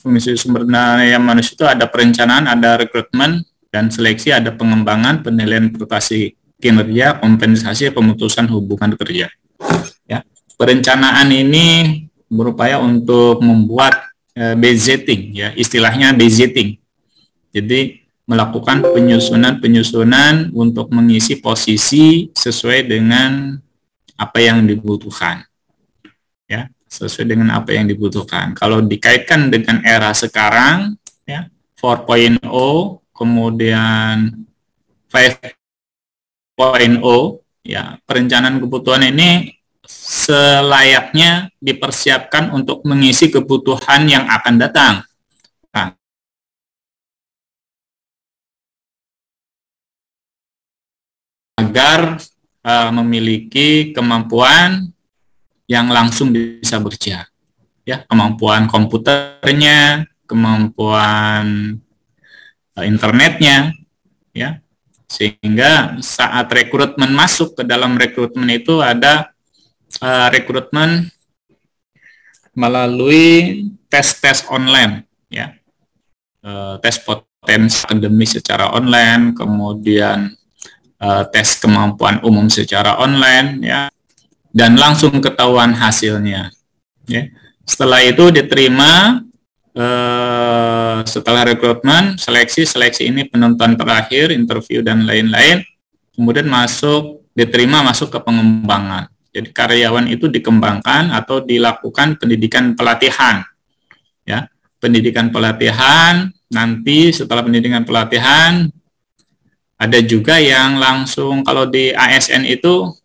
Fungsi sumber daya manusia itu ada perencanaan, ada rekrutmen, dan seleksi, ada pengembangan, penilaian prestasi kinerja, kompensasi, pemutusan hubungan kerja. Ya, perencanaan ini berupaya untuk membuat budgeting, ya, istilahnya budgeting. Jadi melakukan penyusunan untuk mengisi posisi sesuai dengan apa yang dibutuhkan. Ya, sesuai dengan apa yang dibutuhkan. Kalau dikaitkan dengan era sekarang, ya, 4.0, kemudian 5.0, ya, perencanaan kebutuhan ini selayaknya dipersiapkan untuk mengisi kebutuhan yang akan datang. Nah, agar memiliki kemampuan yang langsung bisa bekerja, ya, kemampuan komputernya, kemampuan internetnya, ya, sehingga saat rekrutmen masuk ke dalam rekrutmen itu ada rekrutmen melalui tes-tes online, ya, tes potensi akademis secara online, kemudian tes kemampuan umum secara online, ya, dan langsung ketahuan hasilnya. Ya. Setelah itu diterima, setelah rekrutmen, seleksi ini penentuan terakhir, interview dan lain-lain, kemudian diterima masuk ke pengembangan. Jadi karyawan itu dikembangkan atau dilakukan pendidikan pelatihan. Ya, pendidikan pelatihan, nanti setelah pendidikan pelatihan, ada juga yang langsung, kalau di ASN itu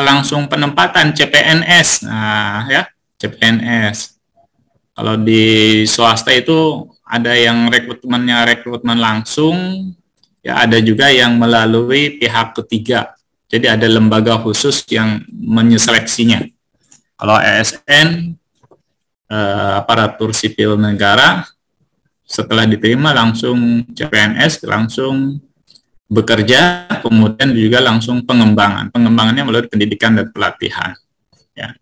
langsung penempatan CPNS. Nah, ya, CPNS. Kalau di swasta itu ada yang rekrutmen langsung, ya, ada juga yang melalui pihak ketiga. Jadi ada lembaga khusus yang menyeleksinya. Kalau ASN, aparatur sipil negara, setelah diterima langsung CPNS, langsung bekerja, kemudian juga langsung pengembangan. Pengembangannya melalui pendidikan dan pelatihan. Ya.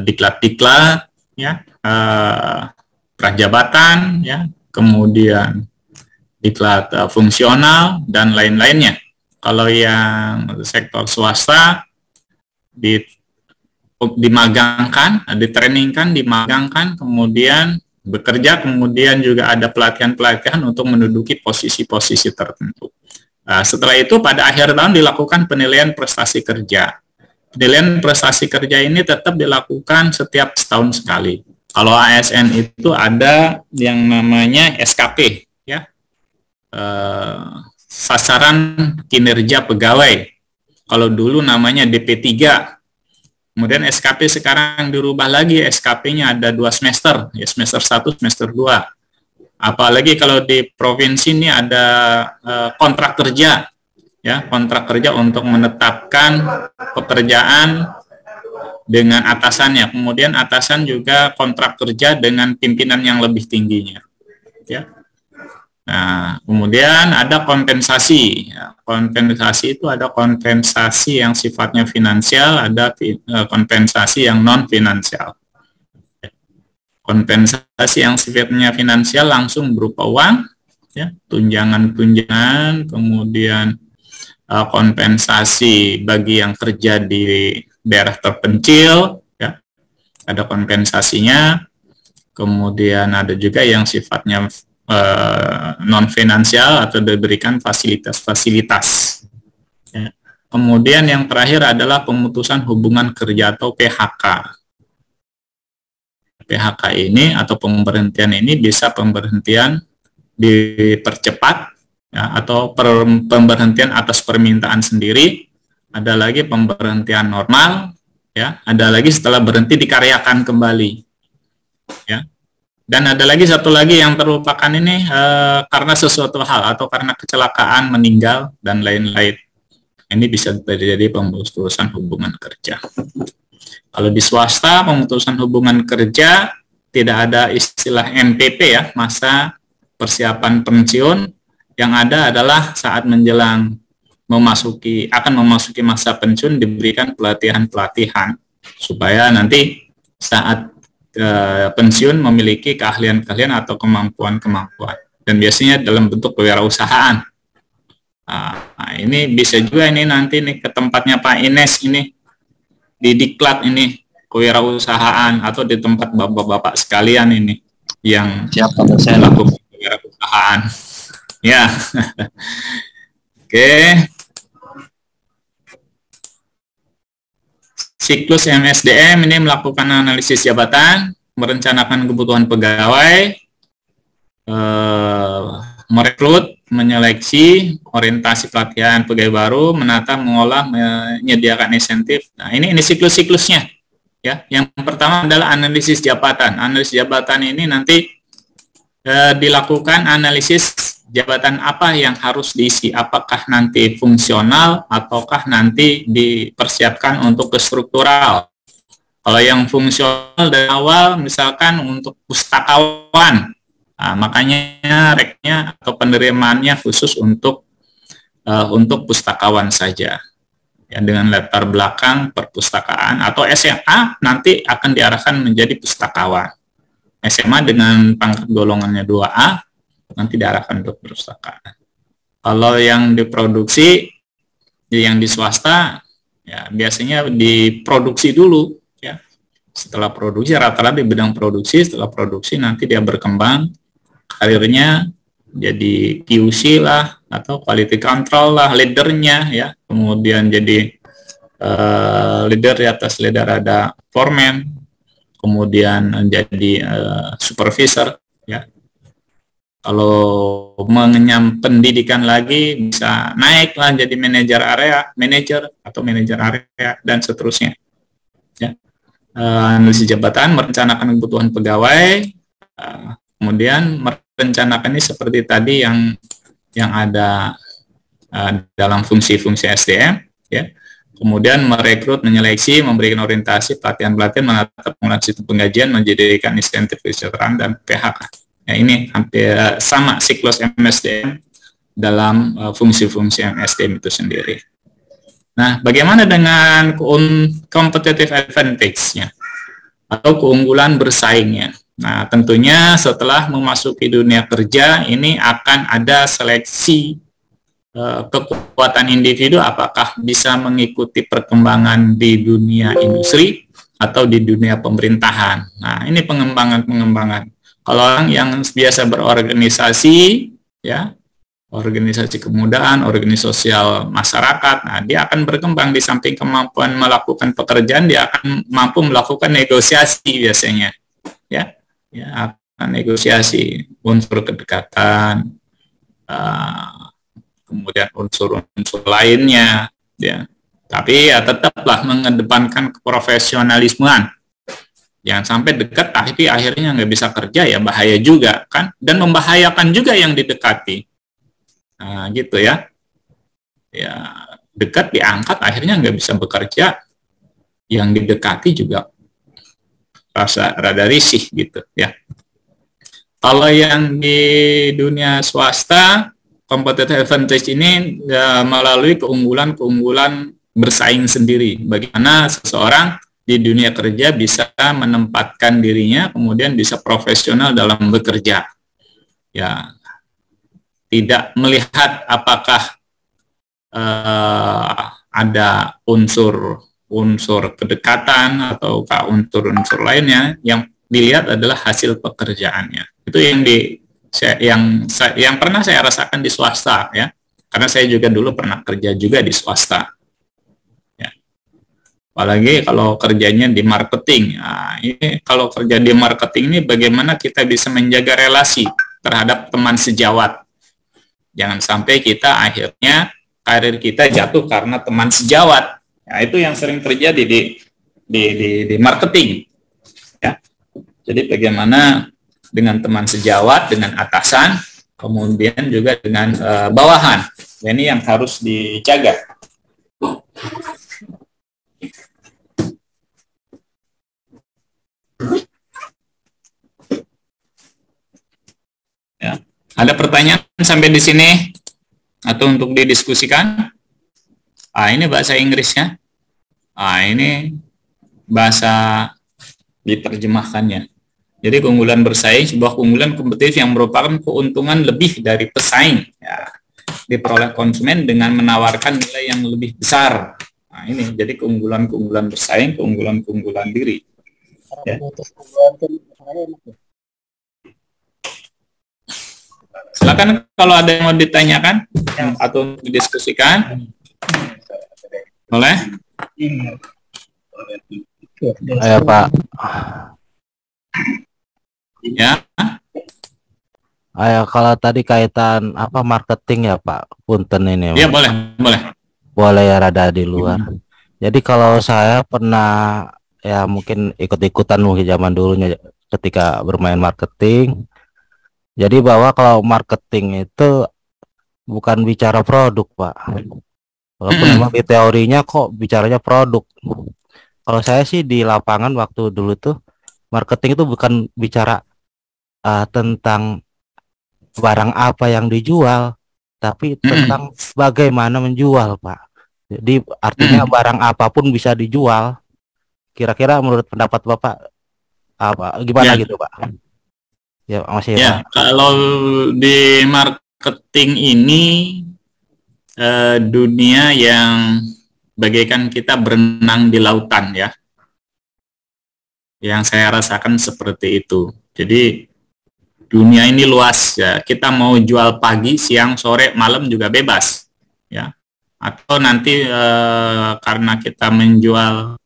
Diklat-diklat, ya, prajabatan, ya, kemudian diklat fungsional dan lain-lainnya. Kalau yang sektor swasta dimagangkan, ditrainingkan, dimagangkan, kemudian bekerja, kemudian juga ada pelatihan-pelatihan untuk menduduki posisi-posisi tertentu. Setelah itu pada akhir tahun dilakukan penilaian prestasi kerja. Penilaian prestasi kerja ini tetap dilakukan setiap setahun sekali. Kalau ASN itu ada yang namanya SKP, ya, sasaran kinerja pegawai. Kalau dulu namanya DP3. Kemudian SKP sekarang dirubah lagi, SKP-nya ada 2 semester, ya, semester 1, semester 2. Apalagi kalau di provinsi ini ada kontrak kerja, ya, kontrak kerja untuk menetapkan pekerjaan dengan atasannya. Kemudian atasan juga kontrak kerja dengan pimpinan yang lebih tingginya, ya. Nah, kemudian ada kompensasi. Ya, kompensasi itu ada kompensasi yang sifatnya finansial, ada kompensasi yang non finansial. Kompensasi yang sifatnya finansial langsung berupa uang, ya, tunjangan-tunjangan, kemudian kompensasi bagi yang kerja di daerah terpencil, ya, ada kompensasinya. Kemudian ada juga yang sifatnya non finansial atau diberikan fasilitas-fasilitas. Ya. Kemudian yang terakhir adalah pemutusan hubungan kerja atau PHK. PHK ini atau pemberhentian ini bisa pemberhentian dipercepat, ya, atau pemberhentian atas permintaan sendiri. Ada lagi pemberhentian normal, ya. Ada lagi setelah berhenti dikaryakan kembali, ya. Dan ada lagi satu lagi yang terlupakan ini karena sesuatu hal atau karena kecelakaan, meninggal, dan lain-lain. Ini bisa terjadi pemutusan hubungan kerja. Kalau di swasta, pemutusan hubungan kerja tidak ada istilah MPP, ya, masa persiapan pensiun. Yang ada adalah saat menjelang akan memasuki masa pensiun diberikan pelatihan-pelatihan supaya nanti saat pensiun memiliki keahlian-keahlian atau kemampuan-kemampuan, dan biasanya dalam bentuk kewirausahaan. Nah, ini bisa juga ini nanti nih ke tempatnya Pak Ines ini di diklat ini kewirausahaan, atau di tempat bapak-bapak sekalian ini yang siapa saya lakukan kewirausahaan. Ya, oke. Siklus MSDM ini melakukan analisis jabatan, merencanakan kebutuhan pegawai, merekrut, menyeleksi, orientasi pelatihan pegawai baru, menata, mengolah, menyediakan insentif. Nah, ini siklus-siklusnya. Ya, yang pertama adalah analisis jabatan. Analisis jabatan ini nanti dilakukan analisis jabatan apa yang harus diisi, apakah nanti fungsional ataukah nanti dipersiapkan untuk ke struktural. Kalau yang fungsional dari awal misalkan untuk pustakawan, nah, makanya reknya atau penerimaannya khusus untuk pustakawan saja, ya, dengan latar belakang perpustakaan, atau SMA nanti akan diarahkan menjadi pustakawan. SMA dengan pangkat golongannya 2A nanti diarahkan untuk perpustakaan. Kalau yang diproduksi, yang di swasta, ya biasanya diproduksi dulu, ya. Setelah produksi, rata-rata di bidang produksi, setelah produksi nanti dia berkembang karirnya jadi QC lah, atau quality control lah, leadernya, ya. Kemudian jadi leader, di atas leader ada foreman, kemudian jadi supervisor, ya. Kalau mengenyam pendidikan lagi bisa naik lah jadi manajer atau manajer area, dan seterusnya. Ya. Analisis jabatan, merencanakan kebutuhan pegawai, kemudian merencanakan ini seperti tadi yang ada dalam fungsi-fungsi SDM, ya. Kemudian merekrut, menyeleksi, memberikan orientasi, pelatihan-pelatihan, menata penggunaan sistem penggajian, menjadikan insentif kesejahteraan, dan PHK. Ya, ini hampir sama siklus MSDM dalam fungsi-fungsi MSDM itu sendiri. Nah, bagaimana dengan competitive advantage-nya atau keunggulan bersaingnya? Nah, tentunya setelah memasuki dunia kerja ini akan ada seleksi kekuatan individu, apakah bisa mengikuti perkembangan di dunia industri atau di dunia pemerintahan. Nah, ini pengembangan. Kalau orang yang biasa berorganisasi, ya, organisasi kemudaan, organisasi sosial masyarakat, nah dia akan berkembang. Di samping kemampuan melakukan pekerjaan, dia akan mampu melakukan negosiasi biasanya, ya, akan negosiasi unsur kedekatan, kemudian unsur-unsur lainnya, ya. Tapi ya tetaplah mengedepankan keprofesionalismean. Jangan sampai dekat tapi akhirnya nggak bisa kerja, ya bahaya juga kan, dan membahayakan juga yang didekati. Nah, gitu ya. Ya, dekat diangkat akhirnya nggak bisa bekerja, yang didekati juga rada risih gitu ya. Kalau yang di dunia swasta, competitive advantage ini melalui keunggulan bersaing sendiri. Bagaimana seseorang di dunia kerja bisa menempatkan dirinya, kemudian bisa profesional dalam bekerja. Ya, tidak melihat apakah ada unsur kedekatan atau unsur lainnya, yang dilihat adalah hasil pekerjaannya. Itu yang pernah saya rasakan di swasta, ya, karena saya juga dulu pernah kerja juga di swasta. Apalagi kalau kerjanya di marketing. Nah, ini kalau kerja di marketing ini bagaimana kita bisa menjaga relasi terhadap teman sejawat. Jangan sampai kita akhirnya karir kita jatuh karena teman sejawat. Nah, itu yang sering terjadi di marketing. Ya. Jadi bagaimana dengan teman sejawat, dengan atasan, kemudian juga dengan bawahan. Nah, ini yang harus dijaga. Ya. Ada pertanyaan sampai di sini atau untuk didiskusikan? Ini bahasa Inggrisnya. Ini bahasa diterjemahkannya. Jadi keunggulan bersaing, sebuah keunggulan kompetitif yang merupakan keuntungan lebih dari pesaing, ya, diperoleh konsumen dengan menawarkan nilai yang lebih besar. Nah, ini jadi keunggulan-keunggulan bersaing, keunggulan-keunggulan diri. Ya. Silakan kalau ada yang mau ditanyakan atau didiskusikan, boleh. Ayo Pak. Ya. Ayo, kalau tadi kaitan apa marketing ya Pak, punten ini. Ya boleh. Boleh ya, rada di luar. Jadi kalau saya pernah ya mungkin ikut-ikutan mungkin zaman dulunya ketika bermain marketing. Jadi bahwa kalau marketing itu bukan bicara produk Pak. Walaupun memang di teorinya kok bicaranya produk. Kalau saya sih di lapangan waktu dulu tuh marketing itu bukan bicara tentang barang apa yang dijual, tapi tentang bagaimana menjual, Pak. Jadi artinya barang apapun bisa dijual. Kira-kira menurut pendapat Bapak apa gimana gitu, Pak? Ya, masih ya, Pak. Kalau di marketing ini dunia yang bagaikan kita berenang di lautan, ya. Yang saya rasakan seperti itu. Jadi dunia ini luas, ya. Kita mau jual pagi, siang, sore, malam juga bebas, ya. Atau nanti karena kita menjual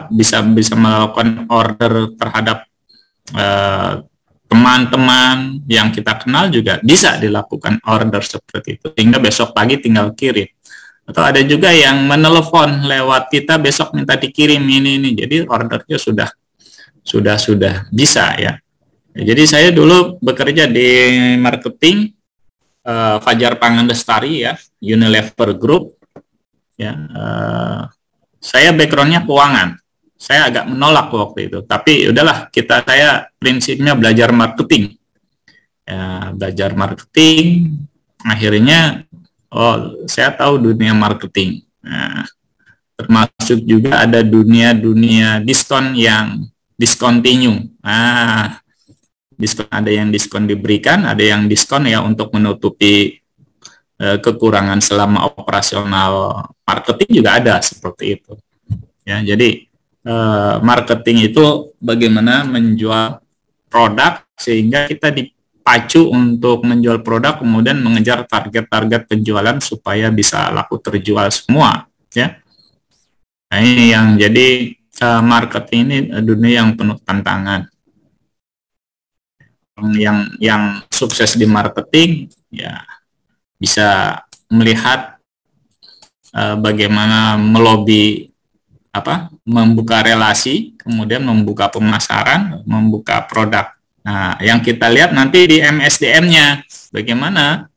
bisa melakukan order terhadap teman-teman yang kita kenal juga bisa dilakukan order seperti itu, sehingga besok pagi tinggal kirim. Atau ada juga yang menelepon lewat kita, besok minta dikirim ini. Jadi ordernya sudah bisa, ya. Jadi saya dulu bekerja di marketing Fajar Pangan Lestari, ya, Unilever Group, ya. Saya backgroundnya keuangan. Saya agak menolak waktu itu, tapi udahlah, saya prinsipnya belajar marketing, ya, belajar marketing. Akhirnya saya tahu dunia marketing. Nah, termasuk juga ada dunia diskon yang discontinue. Nah, diskon, ada yang diskon diberikan, ada yang diskon ya untuk menutupi kekurangan selama operasional marketing juga ada seperti itu. Ya, jadi marketing itu bagaimana menjual produk sehingga kita dipacu untuk menjual produk, kemudian mengejar target-target penjualan supaya bisa laku terjual semua, ya. Nah, ini yang jadi marketing ini dunia yang penuh tantangan. Yang sukses di marketing ya bisa melihat bagaimana melobi, membuka relasi, kemudian membuka pemasaran, membuka produk. Nah, yang kita lihat nanti di MSDM-nya, bagaimana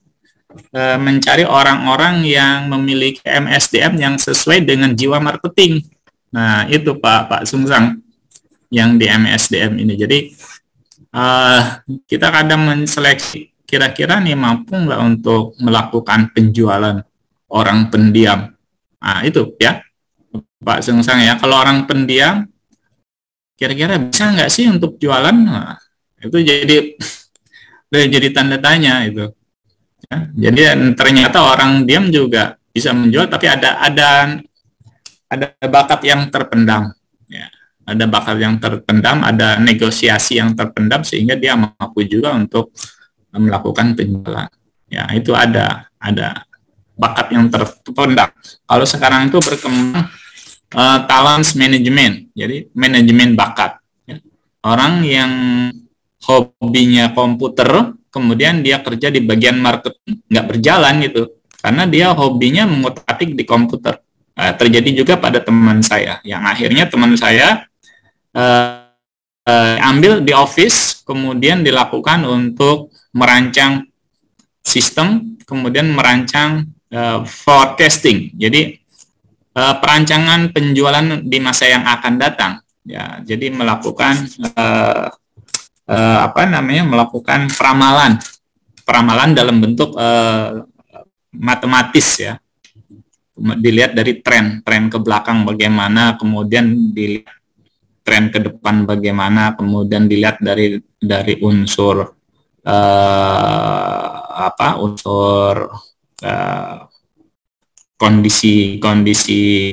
mencari orang-orang yang memiliki MSDM yang sesuai dengan jiwa marketing. Nah, itu Pak Sungsang yang di MSDM ini. Jadi kita kadang menseleksi kira-kira nih mampu nggak untuk melakukan penjualan orang pendiam. Nah, itu ya Pak Sungsang, ya. Kalau orang pendiam kira-kira bisa nggak sih untuk jualan? Nah, itu jadi tanda tanya itu. Ya, jadi ternyata orang diam juga bisa menjual, tapi ada bakat yang terpendam. Ya, ada bakat yang terpendam, ada negosiasi yang terpendam sehingga dia mampu juga untuk melakukan penjualan. Ya, itu ada bakat yang terpendam. Kalau sekarang itu berkembang talent management, jadi manajemen bakat. Ya. Orang yang hobinya komputer, kemudian dia kerja di bagian marketing, nggak berjalan gitu, karena dia hobinya mengutak-atik di komputer. Terjadi juga pada teman saya, yang akhirnya teman saya ambil di office, kemudian dilakukan untuk merancang sistem, kemudian merancang forecasting, jadi perancangan penjualan di masa yang akan datang. Ya, jadi melakukan melakukan peramalan dalam bentuk matematis, ya. Dilihat dari tren ke belakang bagaimana, kemudian dilihat tren ke depan bagaimana, kemudian dilihat dari unsur unsur kondisi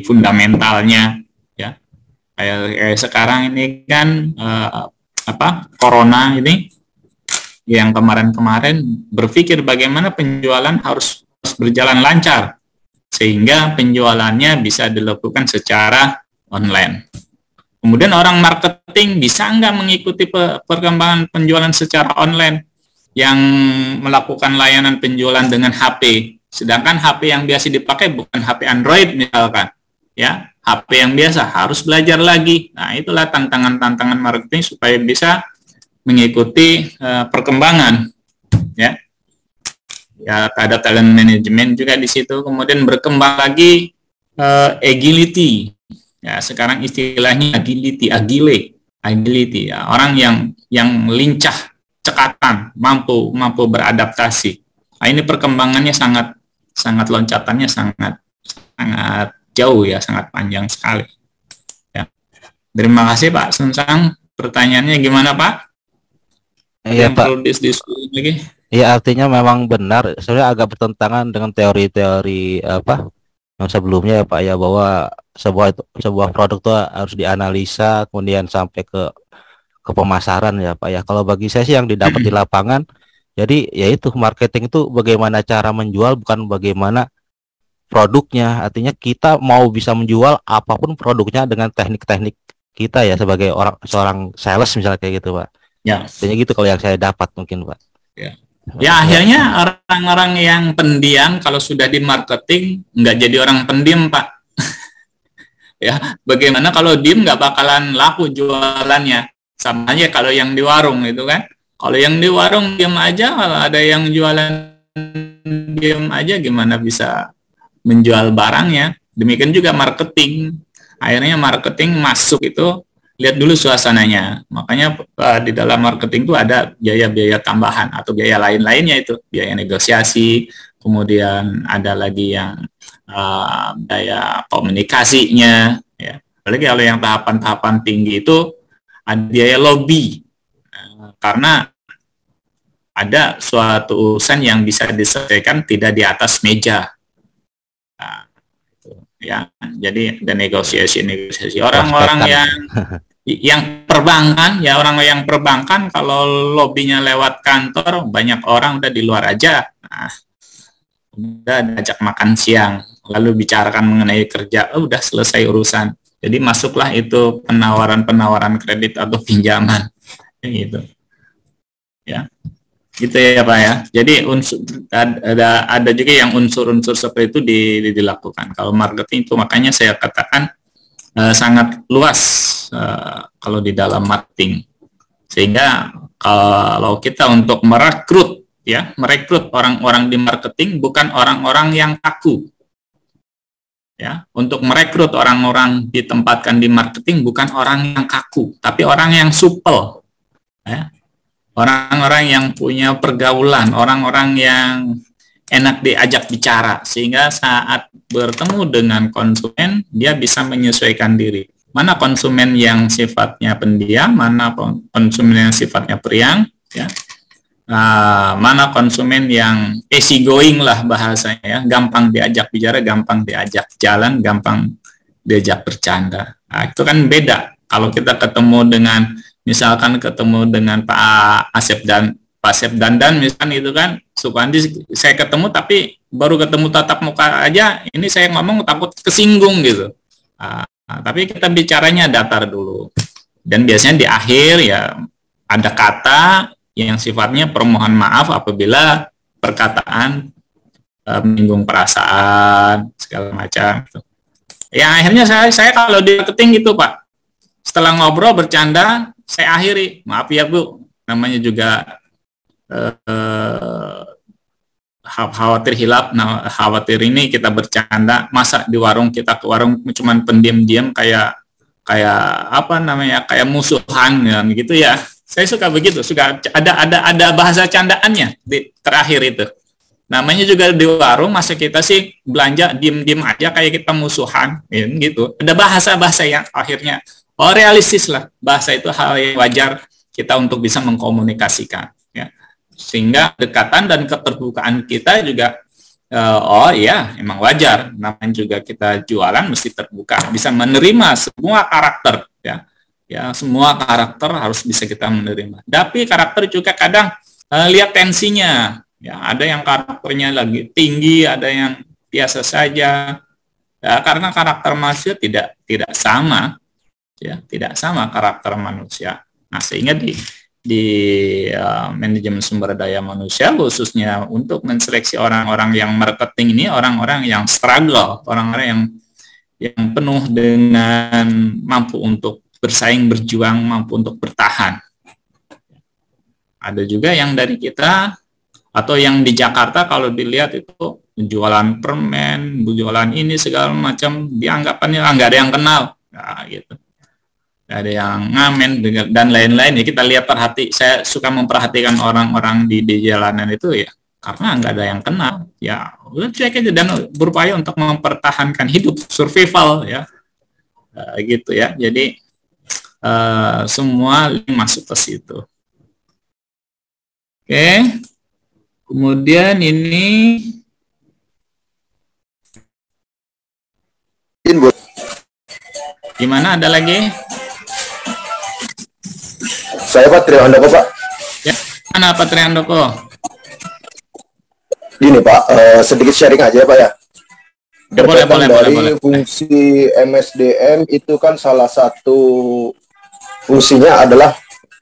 fundamentalnya, ya. Kayak sekarang ini kan corona ini yang kemarin-kemarin berpikir bagaimana penjualan harus berjalan lancar sehingga penjualannya bisa dilakukan secara online. Kemudian orang marketing bisa nggak mengikuti perkembangan penjualan secara online yang melakukan layanan penjualan dengan HP, sedangkan HP yang biasa dipakai bukan HP Android misalkan, ya, HP yang biasa harus belajar lagi. Nah, itulah tantangan-tantangan marketing supaya bisa mengikuti perkembangan, ya. Ya, ada talent management juga di situ. Kemudian berkembang lagi agility. Ya, sekarang istilahnya agile, ya. Orang yang lincah, cekatan, mampu beradaptasi. Nah, ini perkembangannya sangat loncatannya sangat jauh, ya, sangat panjang sekali. Ya. Terima kasih Pak Sunsang. Pertanyaannya gimana Pak? Iya Pak. Perlu diskusi lagi? Iya, artinya memang benar. Sebenarnya agak bertentangan dengan teori-teori yang sebelumnya ya Pak, ya, bahwa sebuah produk itu harus dianalisa kemudian sampai ke pemasaran ya Pak ya. Kalau bagi saya sih yang didapat di lapangan, jadi yaitu marketing itu bagaimana cara menjual, bukan bagaimana produknya. Artinya kita mau bisa menjual apapun produknya dengan teknik-teknik kita ya, sebagai seorang sales misalnya kayak gitu Pak. Ya. Artinya gitu kalau yang saya dapat mungkin Pak. Ya. Ya, akhirnya orang-orang yang pendiam kalau sudah di marketing nggak jadi orang pendiam Pak. Ya, bagaimana kalau diem nggak bakalan laku jualannya. Sama aja kalau yang di warung itu kan. Kalau yang di warung diem aja, kalau ada yang jualan diem aja, gimana bisa menjual barangnya. Demikian juga marketing. Akhirnya marketing masuk itu, lihat dulu suasananya. Makanya di dalam marketing itu ada biaya-biaya tambahan atau biaya lain-lainnya, itu biaya negosiasi, kemudian ada lagi yang biaya komunikasinya, ya. Apalagi kalau yang tahapan-tahapan tinggi itu ada biaya lobby, karena ada suatu urusan yang bisa diselesaikan tidak di atas meja. Nah, ya, jadi ada negosiasi orang-orang yang perbankan, ya, orang yang perbankan kalau lobbynya lewat kantor, banyak orang udah di luar aja. Nah, udah ajak makan siang, lalu bicarakan mengenai kerja, udah selesai urusan. Jadi masuklah itu penawaran kredit atau pinjaman, gitu, ya. Gitu ya Pak ya. Jadi ada juga yang unsur-unsur seperti itu dilakukan. Kalau marketing itu makanya saya katakan sangat luas kalau di dalam marketing. Sehingga kalau kita untuk merekrut orang-orang di marketing bukan orang-orang yang kaku. Ya, untuk merekrut orang-orang ditempatkan di marketing bukan orang yang kaku, tapi orang yang supel. Ya. Orang-orang yang punya pergaulan, orang-orang yang enak diajak bicara, sehingga saat bertemu dengan konsumen, dia bisa menyesuaikan diri. Mana konsumen yang sifatnya pendiam, mana konsumen yang sifatnya periang, ya. Mana konsumen yang easy going lah bahasanya, ya. Gampang diajak bicara, gampang diajak jalan, gampang diajak bercanda. Nah, itu kan beda. Kalau kita misalkan ketemu dengan Pak Asep Dandan misalkan, itu kan Supandi, saya ketemu tapi baru ketemu tatap muka aja, ini saya ngomong takut kesinggung gitu. Tapi kita bicaranya datar dulu, dan biasanya di akhir ya ada kata yang sifatnya permohonan maaf apabila perkataan menyinggung perasaan segala macam gitu. Ya akhirnya saya kalau di marketing gitu Pak, setelah ngobrol bercanda, saya akhiri, maaf ya Bu, namanya juga khawatir hilap, khawatir ini kita bercanda, masa di warung kita ke warung cuman pendiam-diam kayak kayak musuhan gitu ya. Saya suka begitu, suka ada bahasa candaannya di terakhir itu. Namanya juga di warung, masa kita sih belanja diem-diem aja kayak kita musuhan, gitu. Ada bahasa-bahasa yang akhirnya realistis lah, bahasa itu hal yang wajar kita untuk bisa mengkomunikasikan, ya. Sehingga dekatan dan keterbukaan kita juga oh iya, emang wajar. Namanya juga kita jualan mesti terbuka, bisa menerima semua karakter, ya. Ya, semua karakter harus bisa kita menerima. Tapi karakter juga kadang lihat tensinya. Ya, ada yang karakternya lagi tinggi, ada yang biasa saja. Ya, karena karakter manusia tidak sama, ya, tidak sama karakter manusia. Nah, sehingga di manajemen sumber daya manusia khususnya untuk menseleksi orang-orang yang marketing ini, orang-orang yang struggle, orang-orang yang penuh dengan mampu untuk bersaing, berjuang, mampu untuk bertahan. Ada juga yang dari kita atau yang di Jakarta kalau dilihat itu jualan permen, jualan ini segala macam, dianggapannya nggak ada yang kenal, nah, gitu. Ada yang ngamen dan lain-lain. Ya kita lihat, saya suka memperhatikan orang-orang di jalanan itu, ya karena nggak ada yang kenal, ya udah cuek aja dan berupaya untuk mempertahankan hidup, survival, ya gitu ya. Jadi semua masuk ke situ. Oke, kemudian ini gimana, ada lagi? Saya Pak Trihandoko, Pak. Ya, mana Pak Trihandoko? Gini Pak, sedikit sharing aja Pak ya. Ya, boleh. Fungsi MSDM itu kan salah satu fungsinya adalah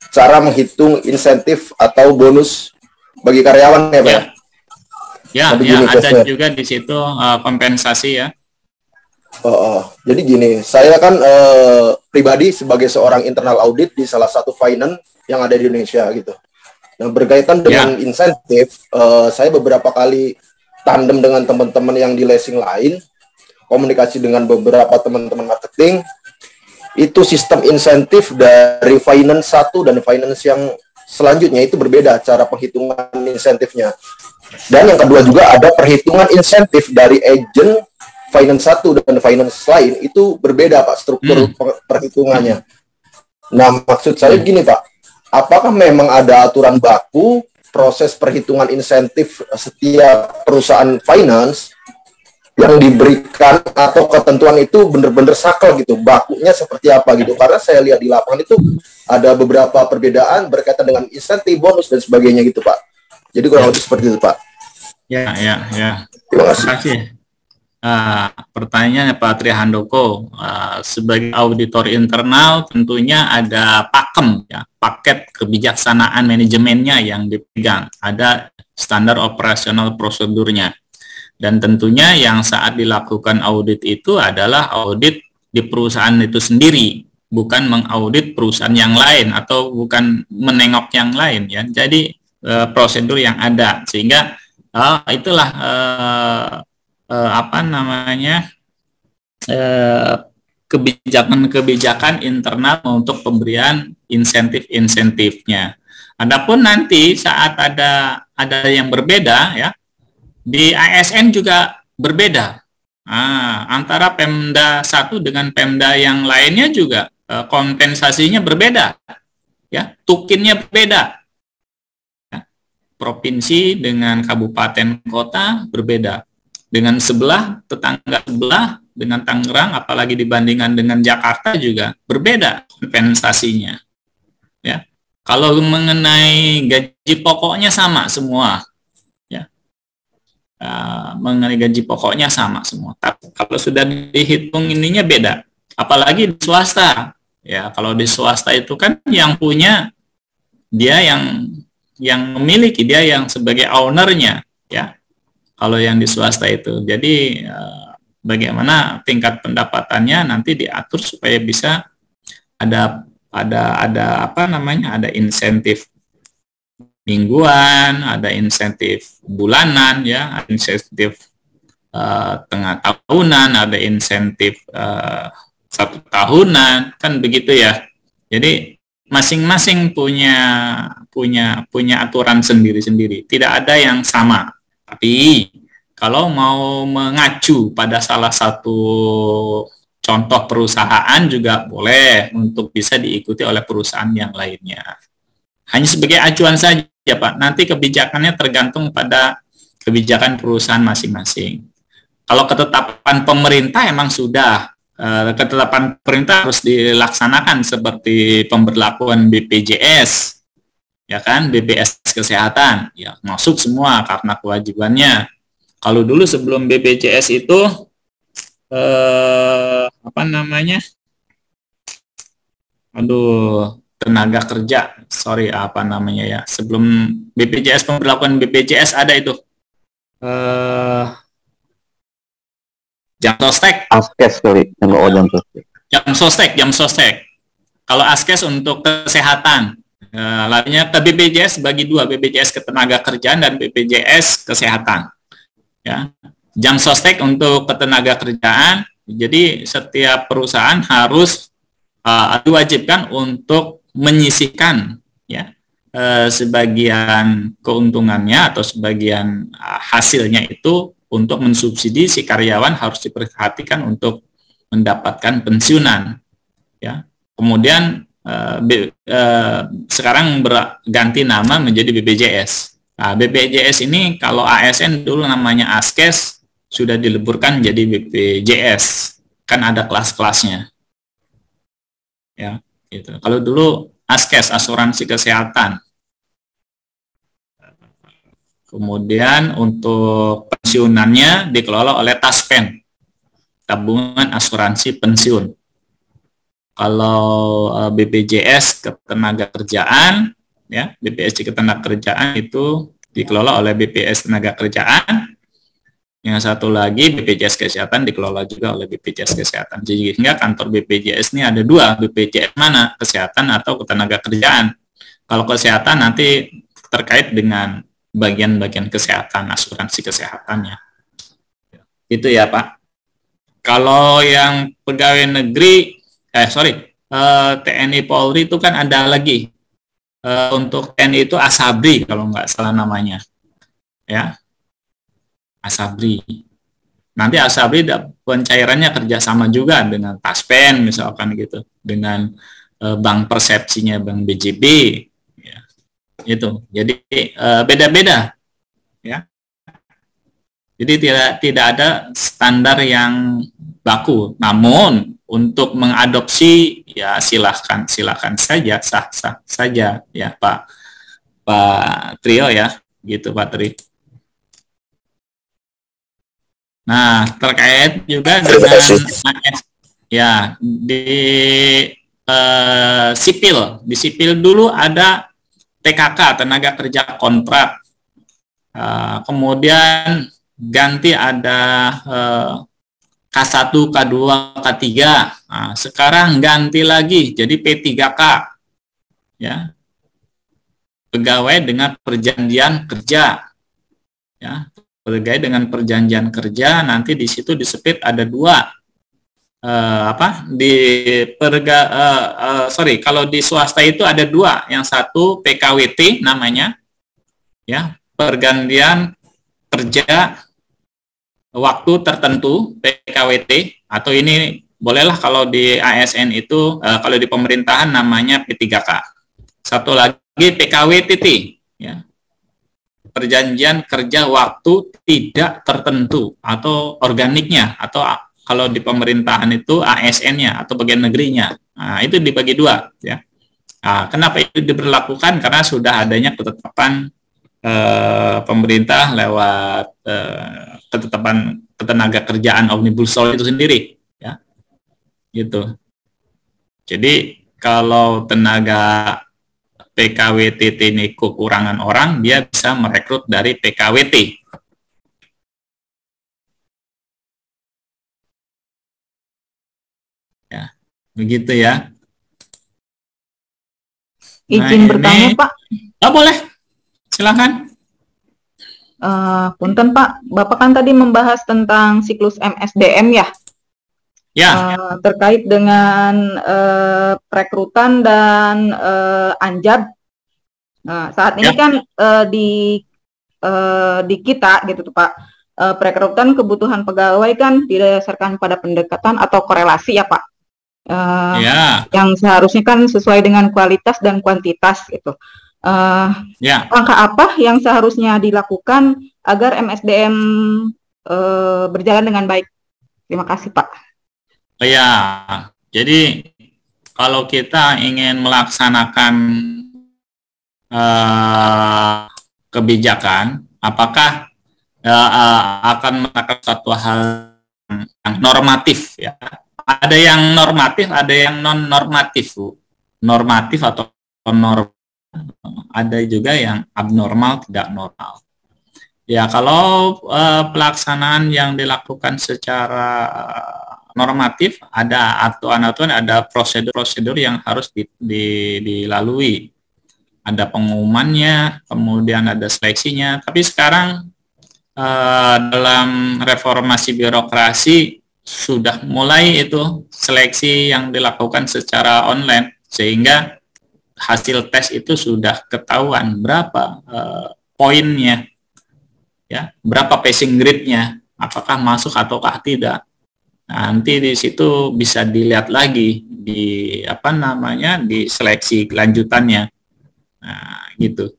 cara menghitung insentif atau bonus bagi karyawan ya Pak ya. Ya, ada juga di situ kompensasi ya. Jadi gini, saya kan pribadi sebagai seorang internal audit di salah satu finance yang ada di Indonesia gitu. Nah, berkaitan dengan insentif, saya beberapa kali tandem dengan teman-teman yang di leasing lain, komunikasi dengan beberapa teman-teman marketing, itu sistem insentif dari finance satu dan finance yang selanjutnya itu berbeda cara penghitungan insentifnya. Dan yang kedua juga ada perhitungan insentif dari agent finance satu dan finance lain itu berbeda Pak, struktur perhitungannya. Nah, maksud saya gini Pak, apakah memang ada aturan baku proses perhitungan insentif setiap perusahaan finance yang diberikan atau ketentuan itu benar-benar saklek gitu, bakunya seperti apa gitu? Karena saya lihat di lapangan itu ada beberapa perbedaan berkaitan dengan insentif, bonus dan sebagainya gitu Pak. Jadi kurang lebih seperti itu Pak. Ya. Terima kasih. Pertanyaannya Pak Trihandoko, sebagai auditor internal tentunya ada pakem, ya, paket kebijaksanaan manajemennya yang dipegang, ada standar operasional prosedurnya, dan tentunya yang saat dilakukan audit itu adalah audit di perusahaan itu sendiri, bukan mengaudit perusahaan yang lain atau bukan menengok yang lain, ya. Jadi prosedur yang ada, sehingga itulah kebijakan-kebijakan internal untuk pemberian insentif-insentifnya. Adapun nanti saat ada yang berbeda, ya, di ASN juga berbeda. Antara Pemda satu dengan Pemda yang lainnya juga kompensasinya berbeda, ya, tukinnya berbeda. Ya, provinsi dengan kabupaten kota berbeda. Dengan tetangga sebelah, dengan Tangerang, apalagi dibandingkan dengan Jakarta juga berbeda kompensasinya. Ya, kalau mengenai gaji pokoknya sama semua, ya, mengenai gaji pokoknya sama semua. Tapi kalau sudah dihitung ininya beda, apalagi di swasta. Ya, kalau di swasta itu kan yang punya dia yang memiliki, dia yang sebagai ownernya, ya. Kalau yang di swasta itu, jadi bagaimana tingkat pendapatannya nanti diatur supaya bisa ada insentif mingguan, ada insentif bulanan, ya, ada insentif tengah tahunan, ada insentif 1 tahunan, kan begitu ya. Jadi masing-masing punya aturan sendiri-sendiri, tidak ada yang sama. Tapi kalau mau mengacu pada salah satu contoh perusahaan juga boleh untuk bisa diikuti oleh perusahaan yang lainnya. Hanya sebagai acuan saja, Pak. Nanti kebijakannya tergantung pada kebijakan perusahaan masing-masing. Kalau ketetapan pemerintah emang sudah, ketetapan pemerintah harus dilaksanakan seperti pemberlakuan BPJS, ya kan, BPJS Kesehatan, ya masuk semua karena kewajibannya. Kalau dulu sebelum BPJS itu apa namanya? Aduh, tenaga kerja, sorry apa namanya ya? Sebelum BPJS, pemberlakuan BPJS ada itu. Jam sostek. Askes kali, jam sostek. Jam sostek. Kalau askes untuk kesehatan, lainnya ke BPJS bagi dua, BPJS ketenaga kerjaan dan BPJS kesehatan. Ya, jam sostek untuk ketenaga kerjaan. Jadi setiap perusahaan harus diwajibkan untuk menyisihkan ya sebagian keuntungannya atau sebagian hasilnya itu untuk mensubsidi si karyawan, harus diperhatikan untuk mendapatkan pensiunan. Ya, kemudian sekarang berganti nama menjadi BPJS. Nah, BPJS ini kalau ASN dulu namanya Askes, sudah dileburkan jadi BPJS. Kan ada kelas-kelasnya. Ya, gitu. Kalau dulu Askes, asuransi kesehatan. Kemudian untuk pensiunannya dikelola oleh Taspen, tabungan asuransi pensiun. Kalau BPJS ketenaga kerjaan, ya BPJS ketenaga kerjaan itu dikelola oleh BPJS tenaga kerjaan. Yang satu lagi BPJS kesehatan dikelola juga oleh BPJS kesehatan. Jadi sehingga kantor BPJS ini ada dua, BPJS mana, kesehatan atau ketenaga kerjaan. Kalau kesehatan nanti terkait dengan bagian-bagian kesehatan, asuransi kesehatannya. Itu ya Pak. Kalau yang pegawai negeri, TNI Polri itu kan ada lagi. Untuk TNI itu Asabri kalau nggak salah namanya. Ya, Asabri. Nanti Asabri pencairannya kerjasama juga dengan Taspen misalkan gitu, dengan Bank Persepsinya Bank BJB. Ya, itu. Jadi beda-beda. Ya. Jadi tidak ada standar yang baku. Namun untuk mengadopsi ya silahkan saja, sah saja ya Pak Trio ya, gitu Pak Tri. Nah, terkait juga dengan AS, ya di sipil dulu ada TKK, tenaga kerja kontrak. Kemudian ganti ada K1, K2, K3. Nah, sekarang ganti lagi jadi P3K. Ya. Pegawai dengan perjanjian kerja. Ya. Pegawai dengan perjanjian kerja, nanti di situ disebut ada dua. Kalau di swasta itu ada dua. Yang satu PKWT namanya. Ya, pergantian kerja waktu tertentu, PKWT, atau ini bolehlah kalau di ASN itu, kalau di pemerintahan namanya P3K. Satu lagi PKWTT, ya, perjanjian kerja waktu tidak tertentu atau organiknya, atau kalau di pemerintahan itu ASN-nya atau bagian negerinya. Nah, itu dibagi dua, ya. Nah, kenapa itu diberlakukan? Karena sudah adanya ketetapan pemerintah lewat ketetapan ketenaga kerjaan Omnibus Law itu sendiri, ya, gitu. Jadi kalau tenaga PKWTT ini kekurangan orang, dia bisa merekrut dari PKWT. Ya, begitu ya. Izin bertanya Pak. Oh, boleh. Silakan. Punten Pak, Bapak kan tadi membahas tentang siklus MSDM ya? Ya. Terkait dengan perekrutan dan anjab. Saat ini kan di kita gitu tuh Pak, perekrutan kebutuhan pegawai kan didasarkan pada pendekatan atau korelasi ya Pak. Yang seharusnya kan sesuai dengan kualitas dan kuantitas gitu. Langkah apa yang seharusnya dilakukan agar MSDM berjalan dengan baik? Terima kasih Pak. Jadi kalau kita ingin melaksanakan kebijakan, apakah akan melakukan suatu hal yang normatif ya? Ada yang normatif, ada yang non normatif, Bu. Normatif atau normal. Ada juga yang abnormal, tidak normal. Ya, kalau pelaksanaan yang dilakukan secara normatif, ada aturan-aturan, ada prosedur-prosedur yang harus dilalui. Ada pengumumannya, kemudian ada seleksinya. Tapi sekarang dalam reformasi birokrasi sudah mulai itu seleksi yang dilakukan secara online, sehingga hasil tes itu sudah ketahuan berapa poinnya, ya, berapa passing grade-nya, apakah masuk ataukah tidak. Nanti di situ bisa dilihat lagi di di seleksi lanjutannya, gitu.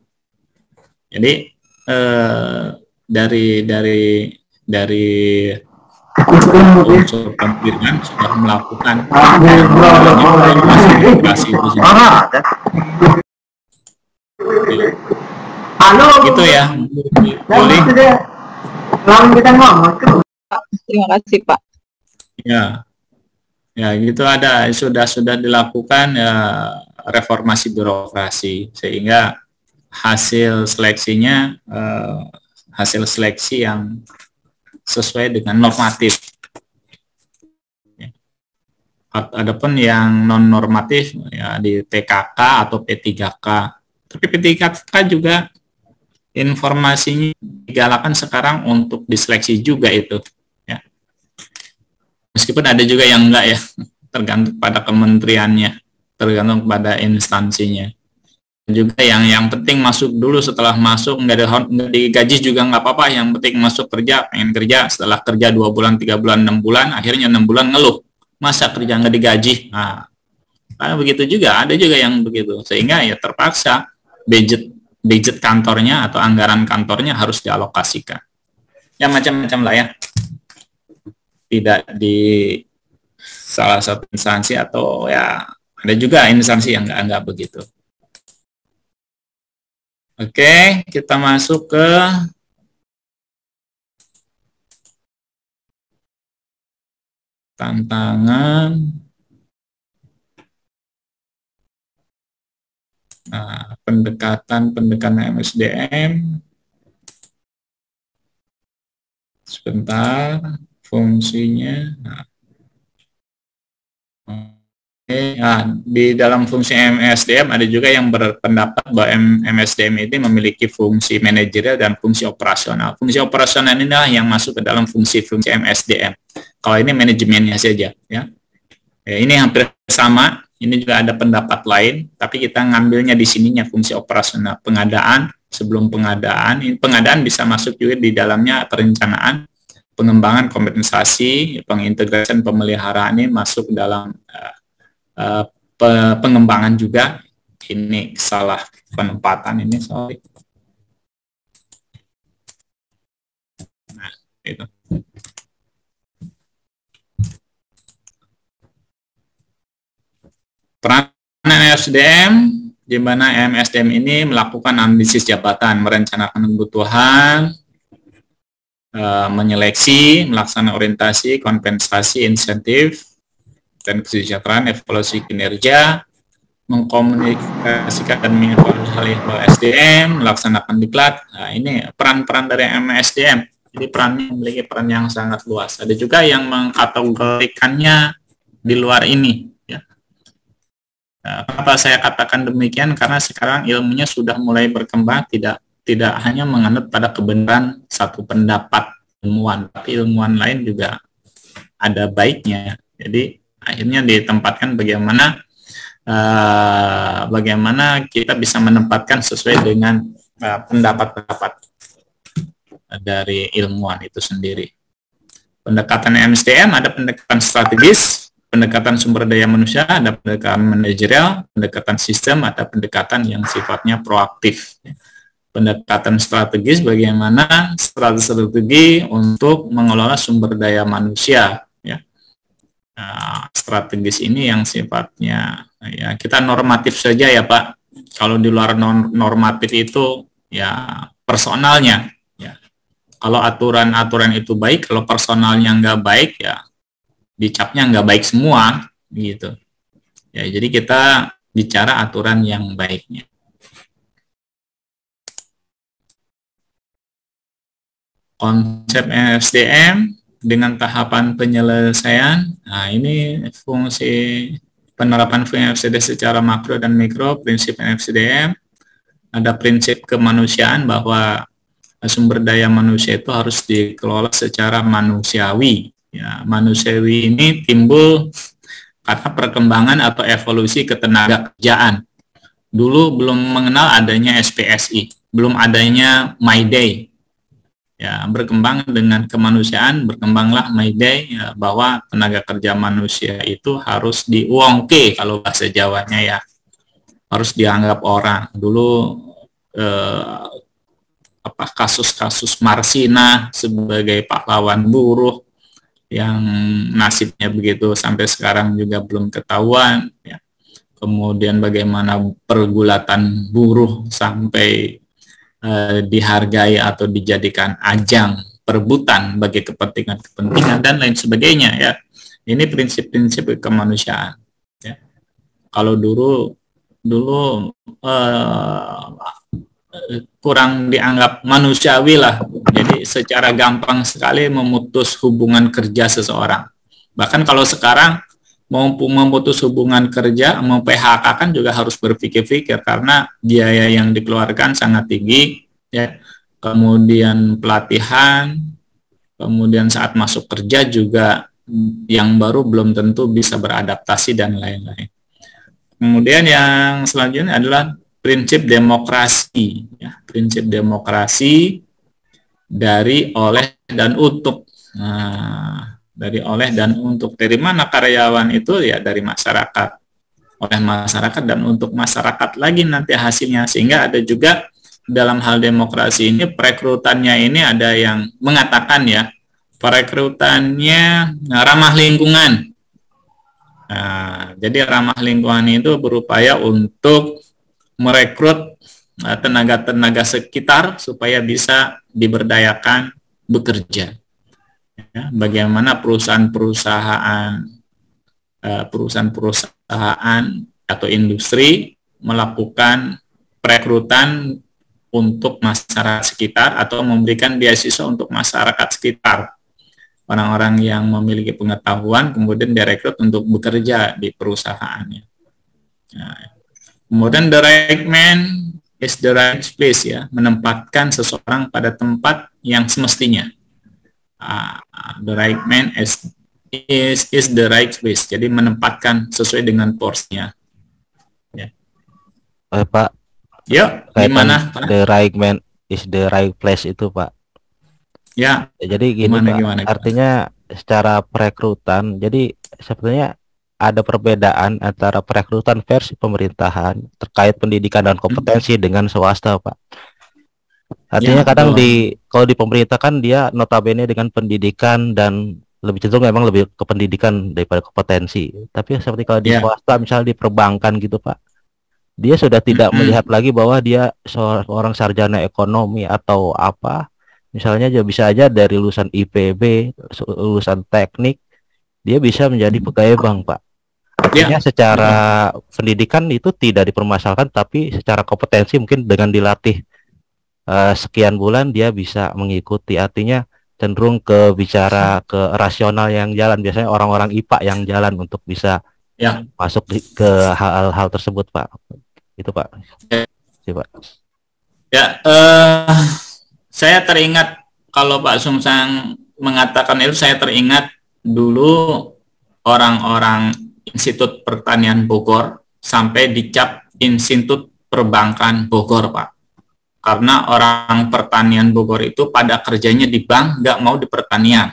Jadi dari unsur pemilihan sudah melakukan informasi itu sendiri. Gitu ya, boleh. Terima kasih Pak. Ya gitu, ada sudah dilakukan reformasi birokrasi, sehingga hasil seleksinya hasil seleksi yang sesuai dengan normatif. Adapun yang non normatif ya di PKK atau P3K. Tapi P3K juga informasinya digalakan sekarang untuk diseleksi juga itu. Meskipun ada juga yang enggak ya, tergantung pada kementeriannya, tergantung pada instansinya. Juga yang penting masuk dulu, setelah masuk nggak digaji juga nggak apa-apa, yang penting masuk kerja, pengen kerja, setelah kerja 2 bulan, 3 bulan, 6 bulan, akhirnya 6 bulan ngeluh, masa kerja nggak digaji. Nah, karena begitu juga, ada juga yang begitu, sehingga ya terpaksa budget kantornya atau anggaran kantornya harus dialokasikan. Ya macam-macam lah ya. Tidak di salah satu instansi, atau ya ada juga instansi yang enggak begitu. Oke, kita masuk ke tantangan. Nah, pendekatan MSDM. Sebentar. Fungsinya. Di dalam fungsi MSDM ada juga yang berpendapat bahwa MSDM ini memiliki fungsi manajerial dan fungsi operasional. Fungsi operasional inilah yang masuk ke dalam fungsi MSDM. Kalau ini manajemennya saja, ya. Ini hampir sama. Ini juga ada pendapat lain, tapi kita ngambilnya di sininya fungsi operasional. Pengadaan, sebelum pengadaan, pengadaan bisa masuk juga di dalamnya perencanaan, pengembangan, kompensasi, pengintegrasian, pemeliharaan ini masuk dalam pengembangan juga. Ini salah penempatan ini, sorry. Nah, itu. Peran MSDM, di mana MSDM ini melakukan analisis jabatan, merencanakan kebutuhan, menyeleksi, melaksanakan orientasi, kompensasi, insentif, dan kesejahteraan, evaluasi kinerja, mengkomunikasikan dan mengevaluasi SDM, melaksanakan diklat. Nah, ini peran-peran dari MSDM. Jadi perannya memiliki peran yang sangat luas. Ada juga yang mengkategorikannya di luar ini. Ya. Kenapa saya katakan demikian? Karena sekarang ilmunya sudah mulai berkembang, tidak hanya menganut pada kebenaran satu pendapat ilmuwan, tapi ilmuwan lain juga ada baiknya. Jadi akhirnya ditempatkan bagaimana kita bisa menempatkan sesuai dengan pendapat-pendapat. dari ilmuwan itu sendiri. Pendekatan MSDM ada pendekatan strategis, pendekatan sumber daya manusia, ada pendekatan manajerial, pendekatan sistem, ada pendekatan yang sifatnya proaktif. Pendekatan strategis bagaimana strategi untuk mengelola sumber daya manusia. Ya. Nah, strategis ini yang sifatnya ya kita normatif saja ya Pak. Kalau di luar normatif itu ya personalnya. Kalau aturan-aturan itu baik, kalau personalnya nggak baik, ya dicapnya nggak baik semua, gitu. Ya, jadi kita bicara aturan yang baiknya. Konsep SDM dengan tahapan penyelesaian, nah ini fungsi penerapan fungsi FCD secara makro dan mikro, prinsip FCDM, ada prinsip kemanusiaan bahwa sumber daya manusia itu harus dikelola secara manusiawi. Ya, manusiawi ini timbul karena perkembangan atau evolusi ketenaga kerjaan. Dulu belum mengenal adanya SPSI, belum adanya My Day. Ya, berkembang dengan kemanusiaan, berkembanglah My Day ya, bahwa tenaga kerja manusia itu harus diuongke kalau bahasa Jawanya ya, harus dianggap orang. Dulu kasus-kasus Marsina sebagai pahlawan buruh yang nasibnya begitu sampai sekarang juga belum ketahuan ya. Kemudian bagaimana pergulatan buruh sampai dihargai atau dijadikan ajang perebutan bagi kepentingan dan lain sebagainya ya. Ini prinsip-prinsip kemanusiaan ya. Kalau dulu kurang dianggap manusiawi lah. Jadi secara gampang sekali memutus hubungan kerja seseorang. Bahkan kalau sekarang mau memutus hubungan kerja, mau PHK kan juga harus berpikir-pikir karena biaya yang dikeluarkan sangat tinggi ya. Kemudian pelatihan, kemudian saat masuk kerja juga yang baru belum tentu bisa beradaptasi dan lain-lain. Kemudian yang selanjutnya adalah prinsip demokrasi, ya, prinsip demokrasi dari, oleh, dan untuk. Nah, dari, oleh, dan untuk. Dari mana karyawan itu? Ya dari masyarakat, oleh masyarakat, dan untuk masyarakat lagi nanti hasilnya. Sehingga ada juga dalam hal demokrasi ini, perekrutannya ini ada yang mengatakan ya, perekrutannya ramah lingkungan. Nah, jadi ramah lingkungan itu berupaya untuk merekrut tenaga-tenaga sekitar supaya bisa diberdayakan bekerja. Ya, bagaimana perusahaan-perusahaan atau industri melakukan perekrutan untuk masyarakat sekitar atau memberikan beasiswa untuk masyarakat sekitar. Orang-orang yang memiliki pengetahuan kemudian direkrut untuk bekerja di perusahaannya. Nah, kemudian the right man is the right place ya, menempatkan seseorang pada tempat yang semestinya. The right man is the right place. Jadi menempatkan sesuai dengan porsinya. Ya. Pak. Ya, gimana? The right man is the right place itu Pak. Ya. Jadi gini Pak. Artinya secara perekrutan, jadi sebetulnya ada perbedaan antara perekrutan versi pemerintahan terkait pendidikan dan kompetensi dengan swasta, Pak. Artinya ya, kadang kalau di pemerintah kan dia notabene dengan pendidikan dan lebih cenderung memang lebih ke pendidikan daripada kompetensi. Tapi seperti kalau di swasta, misalnya di perbankan gitu, Pak, dia sudah tidak melihat lagi bahwa dia seorang sarjana ekonomi atau apa. Misalnya bisa aja dari lulusan IPB, lulusan teknik, dia bisa menjadi pegawai bank, Pak. Artinya secara pendidikan itu tidak dipermasalahkan, tapi secara kompetensi mungkin dengan dilatih sekian bulan dia bisa mengikuti. Artinya cenderung ke bicara ke rasional yang jalan. Biasanya orang-orang IPA yang jalan untuk bisa masuk ke hal-hal tersebut, Pak. Itu Pak. Pak. Ya, saya teringat kalau Pak Sungsang mengatakan itu, saya teringat dulu orang-orang Institut Pertanian Bogor sampai dicap Institut Perbankan Bogor, Pak. Karena orang pertanian Bogor itu pada kerjanya di bank, nggak mau di pertanian.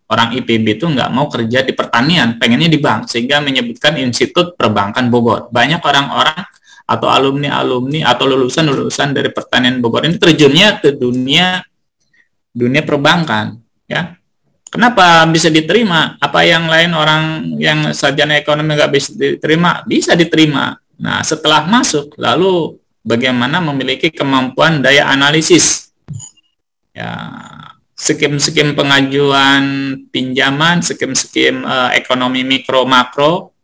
Orang IPB itu nggak mau kerja di pertanian, pengennya di bank, sehingga menyebutkan Institut Perbankan Bogor. Banyak orang-orang atau alumni-alumni atau lulusan-lulusan dari pertanian Bogor ini terjunnya ke dunia perbankan, ya. Kenapa bisa diterima? Apa yang lain orang yang sarjana ekonomi nggak bisa diterima? Bisa diterima. Nah, setelah masuk, lalu bagaimana memiliki kemampuan daya analisis, ya, skim-skim pengajuan pinjaman, skim-skim ekonomi mikro makro,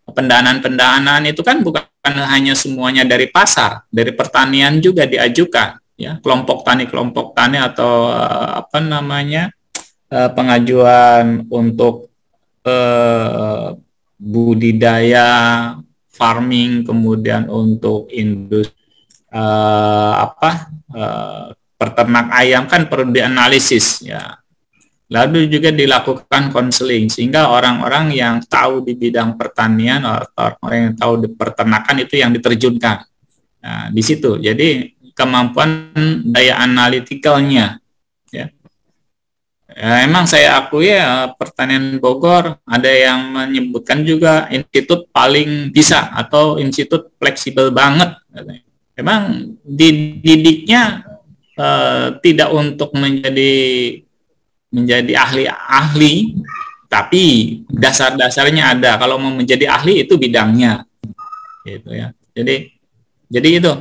pendanaan itu kan bukan hanya semuanya dari pasar, dari pertanian juga diajukan, ya, kelompok tani atau pengajuan untuk budidaya farming, kemudian untuk industri peternak ayam kan perlu dianalisis, ya. Lalu juga dilakukan konseling sehingga orang-orang yang tahu di bidang pertanian atau orang yang tahu di peternakan itu yang diterjunkan. Nah, di situ. Jadi kemampuan daya analitikalnya, ya. Emang saya akui ya, pertanian Bogor ada yang menyebutkan juga institut paling bisa atau institut fleksibel banget. Memang dididiknya tidak untuk menjadi ahli-ahli, tapi dasar-dasarnya ada. Kalau mau menjadi ahli itu bidangnya, gitu ya. Jadi itu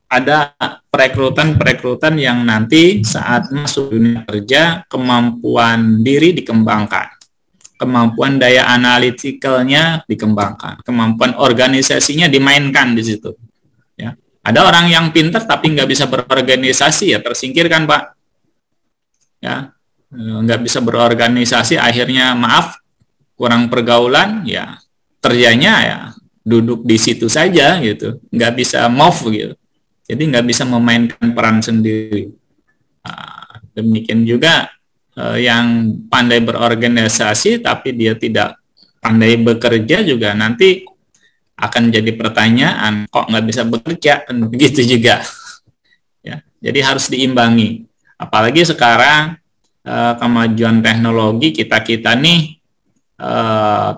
ada perekrutan yang nanti saat masuk dunia kerja kemampuan diri dikembangkan, kemampuan daya analitikalnya dikembangkan, kemampuan organisasinya dimainkan di situ. Ya. Ada orang yang pintar tapi nggak bisa berorganisasi, ya tersingkirkan, Pak. Ya, nggak bisa berorganisasi, akhirnya maaf kurang pergaulan, ya kerjanya ya duduk di situ saja gitu, nggak bisa move gitu. Jadi nggak bisa memainkan peran sendiri. Nah, demikian juga yang pandai berorganisasi tapi dia tidak pandai bekerja juga nanti akan jadi pertanyaan, kok nggak bisa bekerja, kan begitu juga. Ya, jadi harus diimbangi. Apalagi sekarang kemajuan teknologi kita nih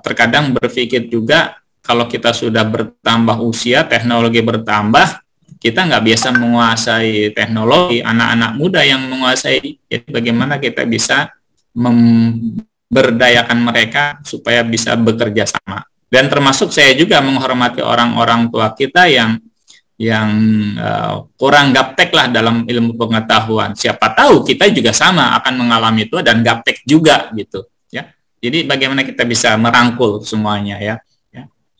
terkadang berpikir juga kalau kita sudah bertambah usia, teknologi bertambah, kita nggak biasa menguasai teknologi, anak-anak muda yang menguasai. Jadi bagaimana kita bisa memberdayakan mereka supaya bisa bekerja sama. Dan termasuk saya juga menghormati orang-orang tua kita yang kurang gaptek lah dalam ilmu pengetahuan. Siapa tahu kita juga sama akan mengalami itu dan gaptek juga gitu, ya. Jadi bagaimana kita bisa merangkul semuanya, ya.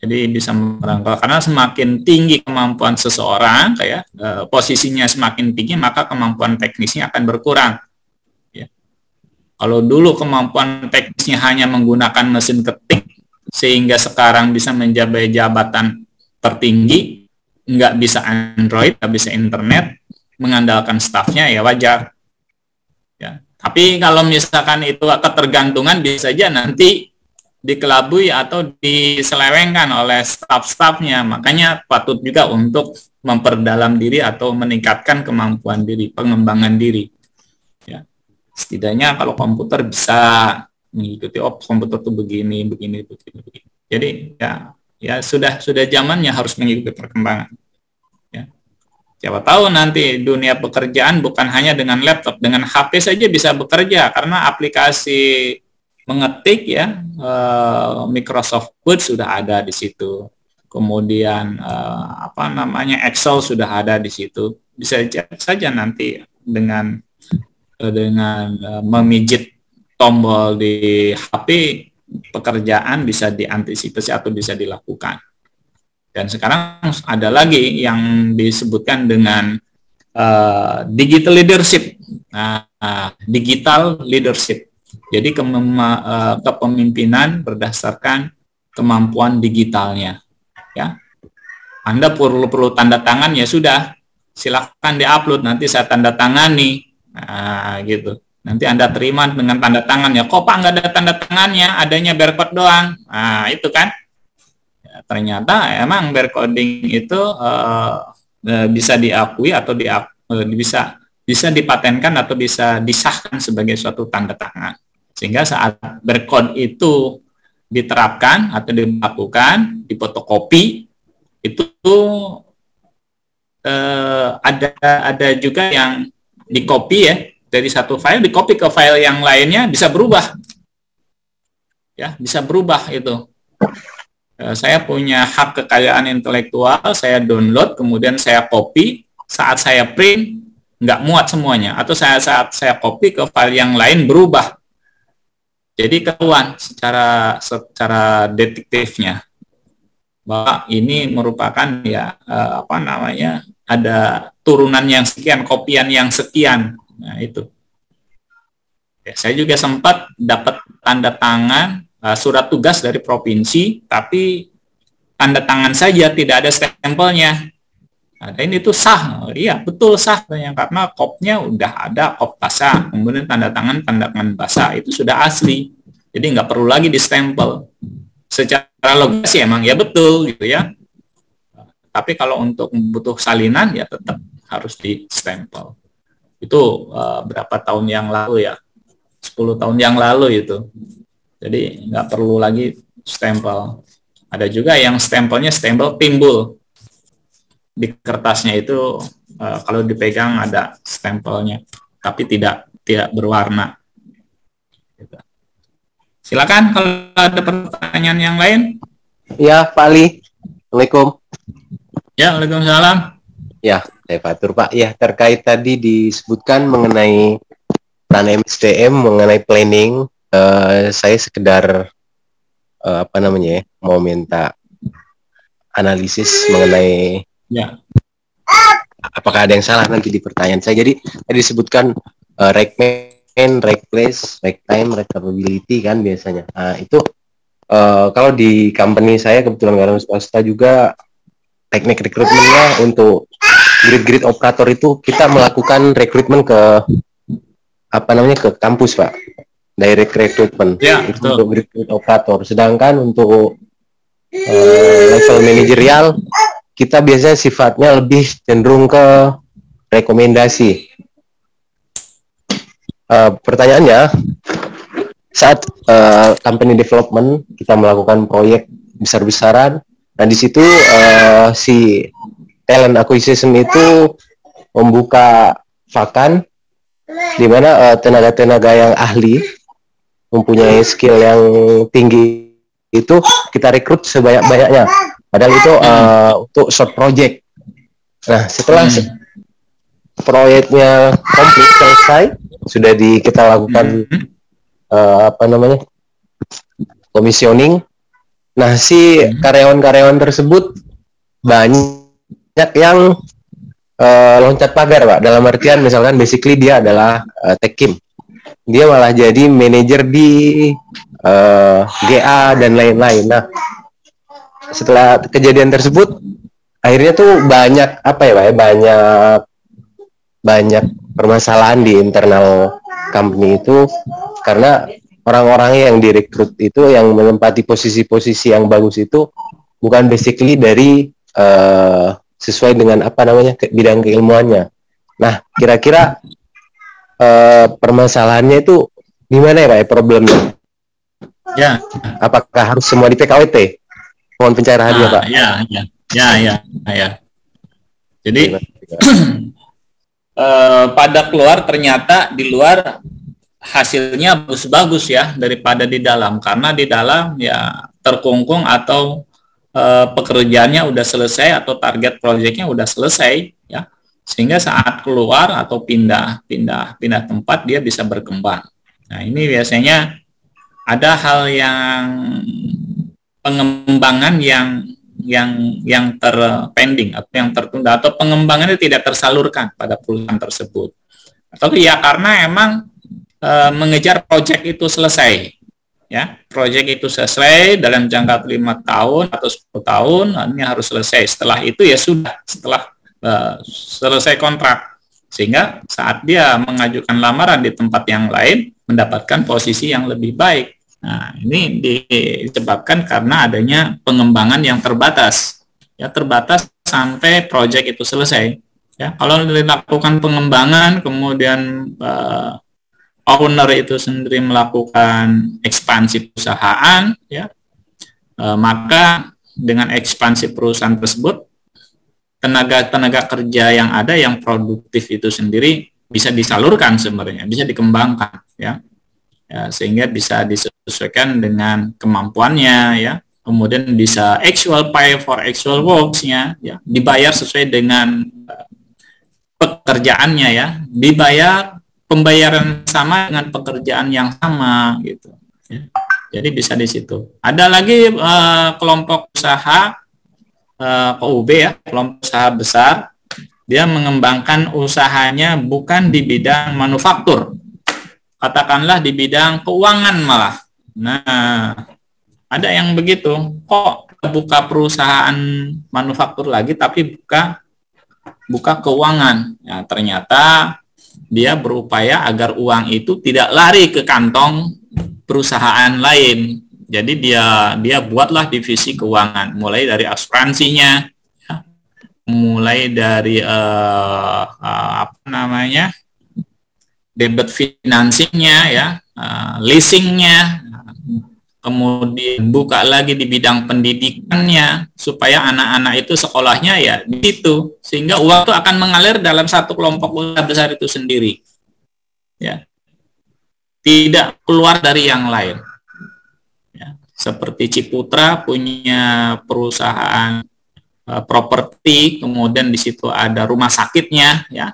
Jadi bisa merangkul, karena semakin tinggi kemampuan seseorang, kayak posisinya semakin tinggi, maka kemampuan teknisnya akan berkurang. Ya. Kalau dulu kemampuan teknisnya hanya menggunakan mesin ketik, sehingga sekarang bisa menjabat jabatan tertinggi, nggak bisa Android, nggak bisa internet, mengandalkan stafnya, ya wajar. Ya. Tapi kalau misalkan itu ketergantungan, bisa saja nanti dikelabui atau diselewengkan oleh staf-stafnya. Makanya patut juga untuk memperdalam diri atau meningkatkan kemampuan diri, pengembangan diri. Ya. Setidaknya kalau komputer bisa mengikuti, komputer itu begini. Jadi ya sudah zamannya harus mengikuti perkembangan. Ya. Siapa tahu nanti dunia pekerjaan bukan hanya dengan laptop, dengan HP saja bisa bekerja karena aplikasi mengetik, ya, Microsoft Word sudah ada di situ. Kemudian Excel sudah ada di situ. Bisa saja nanti dengan memijit tombol di HP, pekerjaan bisa diantisipasi atau bisa dilakukan. Dan sekarang ada lagi yang disebutkan dengan digital leadership. Digital leadership. Jadi kepemimpinan berdasarkan kemampuan digitalnya. Ya, Anda perlu tanda tangan, ya sudah, silahkan diupload, nanti saya tanda tangani, gitu. Nanti Anda terima dengan tanda tangan, ya. Kok Pak nggak ada tanda tangannya, adanya barcode doang. Nah, itu kan. Ya, ternyata emang barcoding itu bisa diakui atau bisa dipatenkan atau bisa disahkan sebagai suatu tanda tangan. Sehingga saat barcode itu diterapkan atau dilakukan, difotokopi, itu ada juga yang di-copy ya, dari satu file di-copy ke file yang lainnya bisa berubah. Ya, bisa berubah itu. Saya punya hak kekayaan intelektual, saya download, kemudian saya copy, saat saya print nggak muat semuanya, atau saat saya copy ke file yang lain berubah. Jadi ketahuan secara detektifnya bahwa ini merupakan ya ada turunan yang sekian, kopian yang sekian. Nah itu. Ya, saya juga sempat dapat tanda tangan surat tugas dari provinsi, tapi tanda tangan saja, tidak ada stempelnya. Nah, ini tuh sah, iya betul sah, karena kopnya udah ada, kop basah, kemudian tanda tangan basah itu sudah asli, jadi nggak perlu lagi di stempel. Secara logis emang ya betul gitu ya. Tapi kalau untuk butuh salinan ya tetap harus di stempel. Itu berapa tahun yang lalu ya? 10 tahun yang lalu itu. Jadi nggak perlu lagi stempel. Ada juga yang stempelnya stempel timbul. Di kertasnya itu kalau dipegang ada stempelnya, tapi tidak berwarna. Gitu. Silakan kalau ada pertanyaan yang lain. Ya, Pak Ali. Assalamualaikum. Ya, waalaikumsalam. Ya, saya Fatur Pak. Ya, terkait tadi disebutkan mengenai peran MSDM, mengenai planning. Saya sekedar mau minta analisis mengenai apakah ada yang salah nanti di pertanyaan saya. Jadi tadi disebutkan RECMAN, RECPLACE, RECTIME, RECAPABILITY kan biasanya. Nah itu kalau di company saya kebetulan karena swasta juga teknik rekrutmennya untuk grid operator itu kita melakukan rekrutmen ke ke kampus Pak. Direct recruitment untuk grid operator. Sedangkan untuk level manajerial kita biasanya sifatnya lebih cenderung ke rekomendasi. Pertanyaannya, saat company development kita melakukan proyek besar-besaran, dan di situ si talent acquisition itu membuka vakan di mana tenaga-tenaga yang ahli mempunyai skill yang tinggi itu kita rekrut sebanyak-banyaknya. Padahal itu untuk short project. Nah, setelah proyeknya komplit selesai, sudah kita lakukan commissioning. Nah, si karyawan-karyawan tersebut banyak yang loncat pagar, Pak. Dalam artian misalkan basically dia adalah tech-kim. Dia malah jadi manajer di GA dan lain-lain. Nah, setelah kejadian tersebut, akhirnya tuh banyak banyak permasalahan di internal company itu karena orang-orang yang direkrut itu yang menempati posisi-posisi yang bagus itu bukan basically dari sesuai dengan bidang keilmuannya. Nah, kira-kira permasalahannya itu di mana ya Pak problemnya? Ya. Apakah harus semua di PKWT? Mohon pencerahannya Pak. Ya. Jadi pada keluar ternyata di luar hasilnya bagus-bagus ya daripada di dalam, karena di dalam ya terkungkung atau pekerjaannya udah selesai atau target proyeknya udah selesai ya, sehingga saat keluar atau pindah tempat dia bisa berkembang. Nah ini biasanya ada hal yang pengembangan yang terpending atau yang tertunda atau pengembangannya tidak tersalurkan pada perusahaan tersebut, atau ya karena emang mengejar proyek itu selesai ya, proyek itu selesai dalam jangka 5 tahun atau 10 tahun, ini harus selesai. Setelah itu ya sudah, setelah selesai kontrak, sehingga saat dia mengajukan lamaran di tempat yang lain mendapatkan posisi yang lebih baik. Nah, ini disebabkan karena adanya pengembangan yang terbatas. Ya, terbatas sampai project itu selesai. Ya, kalau dilakukan pengembangan, kemudian owner itu sendiri melakukan ekspansi perusahaan, ya, maka dengan ekspansi perusahaan tersebut, tenaga kerja yang ada yang produktif itu sendiri bisa disalurkan sebenarnya, bisa dikembangkan, ya, sehingga bisa disesuaikan dengan kemampuannya, ya. Kemudian bisa actual pay for actual works-nya, ya, dibayar sesuai dengan pekerjaannya, ya, dibayar pembayaran sama dengan pekerjaan yang sama, gitu. Ya. Jadi bisa di situ. Ada lagi kelompok usaha KUB, ya, kelompok usaha besar, dia mengembangkan usahanya bukan di bidang manufaktur, katakanlah di bidang keuangan malah. Nah, ada yang begitu, kok buka perusahaan manufaktur lagi tapi buka keuangan. Ya, ternyata dia berupaya agar uang itu tidak lari ke kantong perusahaan lain. Jadi dia buatlah divisi keuangan, mulai dari asuransinya, ya, mulai dari debit financingnya, ya, leasingnya. Kemudian buka lagi di bidang pendidikannya supaya anak-anak itu sekolahnya ya di situ, sehingga uang itu akan mengalir dalam satu kelompok usaha besar itu sendiri, ya, tidak keluar dari yang lain, ya. Seperti Ciputra punya perusahaan properti, kemudian di situ ada rumah sakitnya, ya,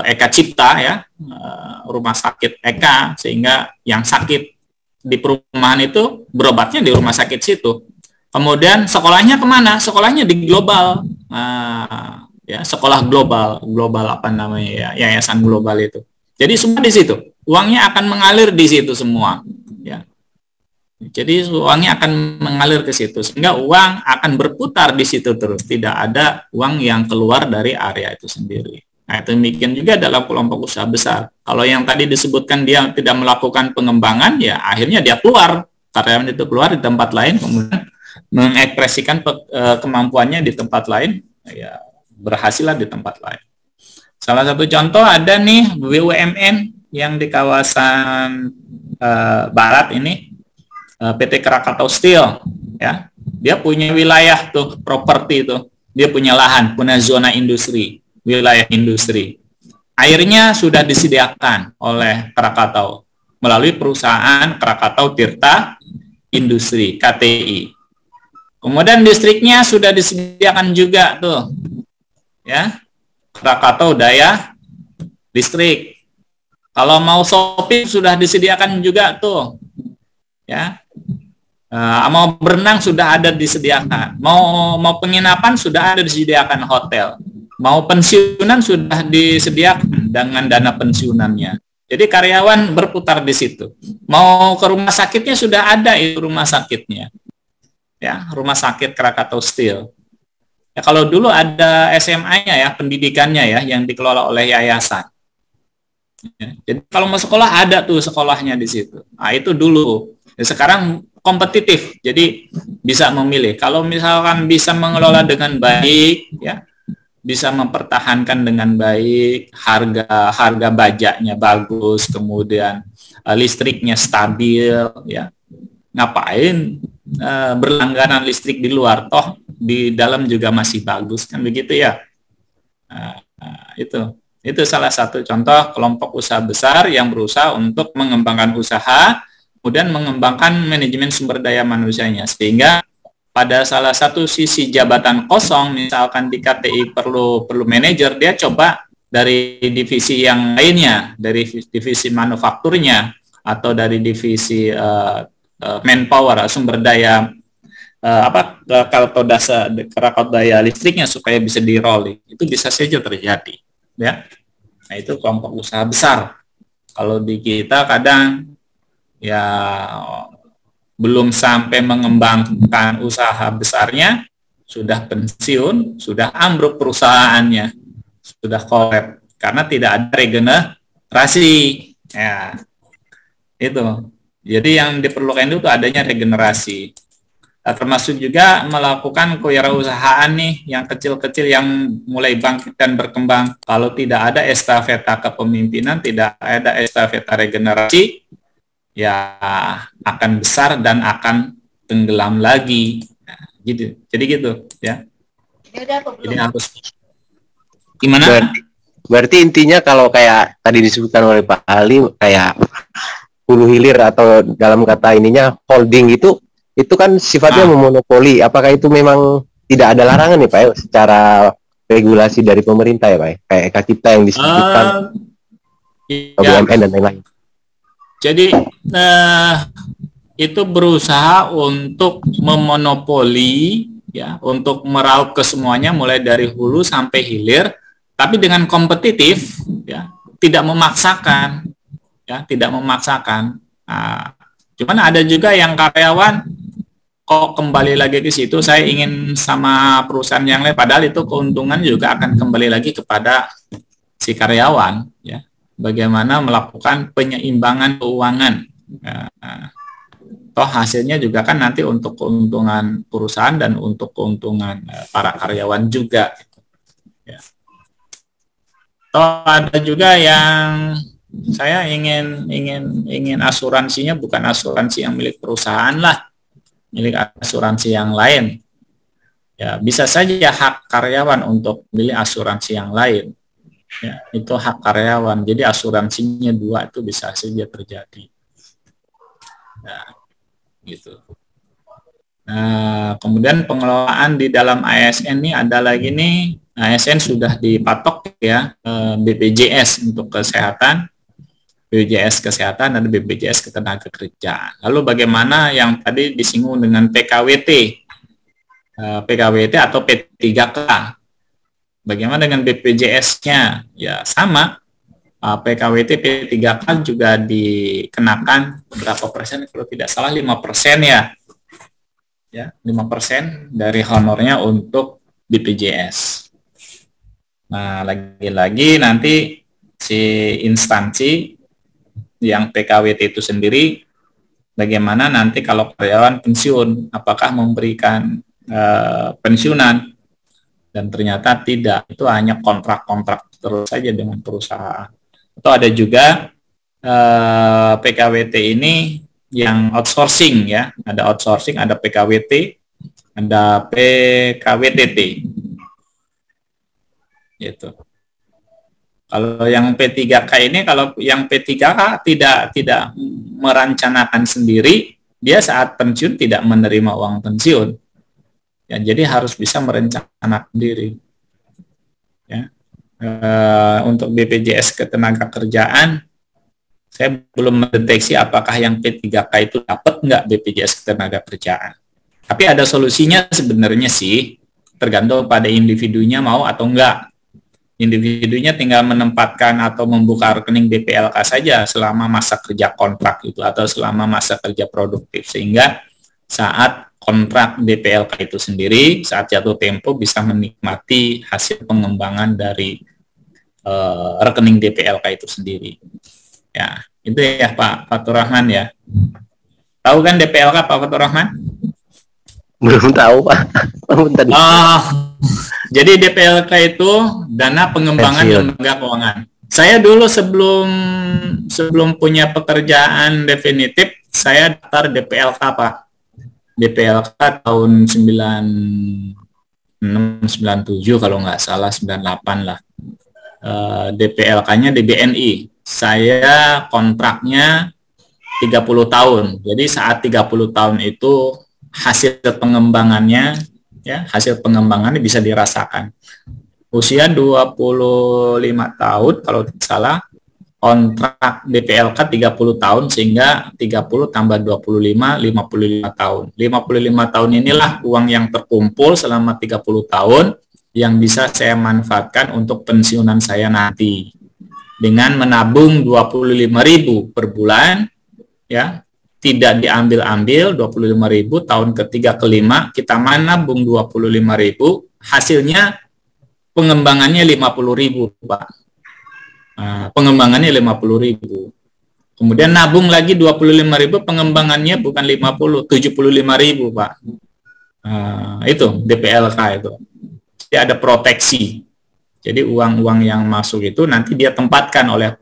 Eka Cipta, ya, rumah sakit Eka, sehingga yang sakit di perumahan itu berobatnya di rumah sakit situ. Kemudian sekolahnya kemana? Sekolahnya di global, ya, sekolah global apa namanya, ya, yayasan global itu. Jadi semua di situ, uangnya akan mengalir di situ semua, ya. Jadi uangnya akan mengalir ke situ, sehingga uang akan berputar di situ terus, tidak ada uang yang keluar dari area itu sendiri. Nah, itu demikian juga dalam kelompok usaha besar. Kalau yang tadi disebutkan dia tidak melakukan pengembangan, ya akhirnya dia keluar, karyawan itu keluar di tempat lain, kemudian mengekspresikan kemampuannya di tempat lain, ya berhasillah di tempat lain. Salah satu contoh ada nih BUMN yang di kawasan barat ini, PT Krakatau Steel, ya, dia punya wilayah tuh properti itu, dia punya lahan, punya zona industri, wilayah industri. Airnya sudah disediakan oleh Krakatau melalui perusahaan Krakatau Tirta Industri KTI. Kemudian listriknya sudah disediakan juga tuh, ya, Krakatau Daya Listrik. Kalau mau shopping sudah disediakan juga tuh, ya. Mau berenang sudah ada disediakan. Mau penginapan sudah ada disediakan hotel. Mau pensiunan sudah disediakan dengan dana pensiunannya. Jadi karyawan berputar di situ. Mau ke rumah sakitnya sudah ada itu rumah sakitnya, ya, rumah sakit Krakatau Steel. Ya, kalau dulu ada SMA-nya, ya, pendidikannya, ya, yang dikelola oleh yayasan. Ya, jadi kalau mau sekolah ada tuh sekolahnya di situ. Nah, itu dulu. Ya, sekarang kompetitif, jadi bisa memilih. Kalau misalkan bisa mengelola dengan baik, ya, bisa mempertahankan dengan baik, harga bajaknya bagus, kemudian listriknya stabil, ya, ngapain berlangganan listrik di luar, toh di dalam juga masih bagus, kan begitu, ya. Itu salah satu contoh kelompok usaha besar yang berusaha untuk mengembangkan usaha, kemudian mengembangkan manajemen sumber daya manusianya, sehingga pada salah satu sisi jabatan kosong, misalkan di KTI perlu manajer, dia coba dari divisi yang lainnya, dari divisi manufakturnya, atau dari divisi manpower, sumber daya, Krakatau Daya Listriknya, supaya bisa di-rolling. Itu bisa saja terjadi, ya. Nah, itu kelompok usaha besar. Kalau di kita kadang, ya, belum sampai mengembangkan usaha besarnya, sudah pensiun, sudah ambruk perusahaannya, sudah kolab, karena tidak ada regenerasi. Ya, itu. Jadi yang diperlukan itu adanya regenerasi. termasuk juga melakukan kewirausahaan nih yang kecil-kecil yang mulai bangkit dan berkembang. Kalau tidak ada estafeta kepemimpinan, tidak ada estafeta regenerasi, ya akan besar dan akan tenggelam lagi. Nah, gitu. Jadi gitu ya. Jadi harus gimana? Berarti intinya kalau kayak tadi disebutkan oleh Pak Ali kayak hulu hilir atau dalam kata ininya holding itu kan sifatnya memonopoli. Apakah itu memang tidak ada larangan nih Pak ya, secara regulasi dari pemerintah ya Pak ya? Kayak kita yang disebutkan BUMN dan lain-lain. Jadi itu berusaha untuk memonopoli ya, untuk meraup ke semuanya mulai dari hulu sampai hilir, tapi dengan kompetitif ya, tidak memaksakan ya, tidak memaksakan. Nah, cuman ada juga yang karyawan kok kembali lagi ke situ, saya ingin sama perusahaan yang lain, padahal itu keuntungan juga akan kembali lagi kepada si karyawan ya, bagaimana melakukan penyeimbangan keuangan. Toh hasilnya juga kan nanti untuk keuntungan perusahaan dan untuk keuntungan para karyawan juga ya. Toh ada juga yang saya ingin asuransinya bukan asuransi yang milik perusahaan lah, milik asuransi yang lain. Ya, bisa saja hak karyawan untuk milih asuransi yang lain. Ya, itu hak karyawan. Jadi asuransinya dua itu bisa saja terjadi. Nah, gitu. Nah, kemudian pengelolaan di dalam ASN ini ada lagi nih. ASN sudah dipatok ya, BPJS untuk kesehatan, BPJS kesehatan, dan BPJS ketenagakerjaan. Lalu bagaimana yang tadi disinggung dengan PKWT, PKWT atau P3K? Bagaimana dengan BPJS-nya? Ya sama, PKWT P3K juga dikenakan berapa persen? Kalau tidak salah 5% ya. Ya, 5% dari honornya untuk BPJS. Nah, lagi-lagi nanti si instansi yang PKWT itu sendiri, bagaimana nanti kalau karyawan pensiun, apakah memberikan pensiunan, dan ternyata tidak, itu hanya kontrak-kontrak terus saja dengan perusahaan. Atau ada juga PKWT ini yang outsourcing ya, ada outsourcing, ada PKWT, ada PKWTT, gitu. Kalau yang P3K ini, kalau yang P3K tidak merencanakan sendiri, dia saat pensiun tidak menerima uang pensiun. Ya, jadi harus bisa merencanakan sendiri. Ya. Untuk BPJS ketenagakerjaan, saya belum mendeteksi apakah yang P3K itu dapat nggak BPJS ketenagakerjaan. Tapi ada solusinya sebenarnya sih, tergantung pada individunya mau atau enggak. Individunya tinggal menempatkan atau membuka rekening DPLK saja selama masa kerja kontrak itu atau selama masa kerja produktif, sehingga saat kontrak DPLK itu sendiri, saat jatuh tempo bisa menikmati hasil pengembangan dari rekening DPLK itu sendiri. Ya, itu ya Pak Fatur Rahman ya. Tahu kan DPLK Pak Fatur Rahman? Belum tahu Pak. Jadi DPLK itu dana pengembangan lembaga keuangan. Saya dulu sebelum punya pekerjaan definitif, saya daftar DPLK Pak. DPLK tahun 96-97 kalau nggak salah, 98 lah. DPLK-nya di BNI. Saya kontraknya 30 tahun. Jadi saat 30 tahun itu hasil pengembangannya bisa dirasakan. Usia 25 tahun kalau tidak salah, kontrak DPLK 30 tahun, sehingga 30 tambah 25, 55 tahun. 55 tahun inilah uang yang terkumpul selama 30 tahun yang bisa saya manfaatkan untuk pensiunan saya nanti. Dengan menabung 25.000 per bulan, ya, tidak diambil-ambil 25.000, tahun ketiga kelima kita menabung 25.000, hasilnya pengembangannya 50.000 Pak. Pengembangannya 50.000. Kemudian nabung lagi 25.000, pengembangannya bukan 50, 75.000 Pak. itu DPLK itu. Jadi ada proteksi. Jadi uang-uang yang masuk itu nanti dia tempatkan oleh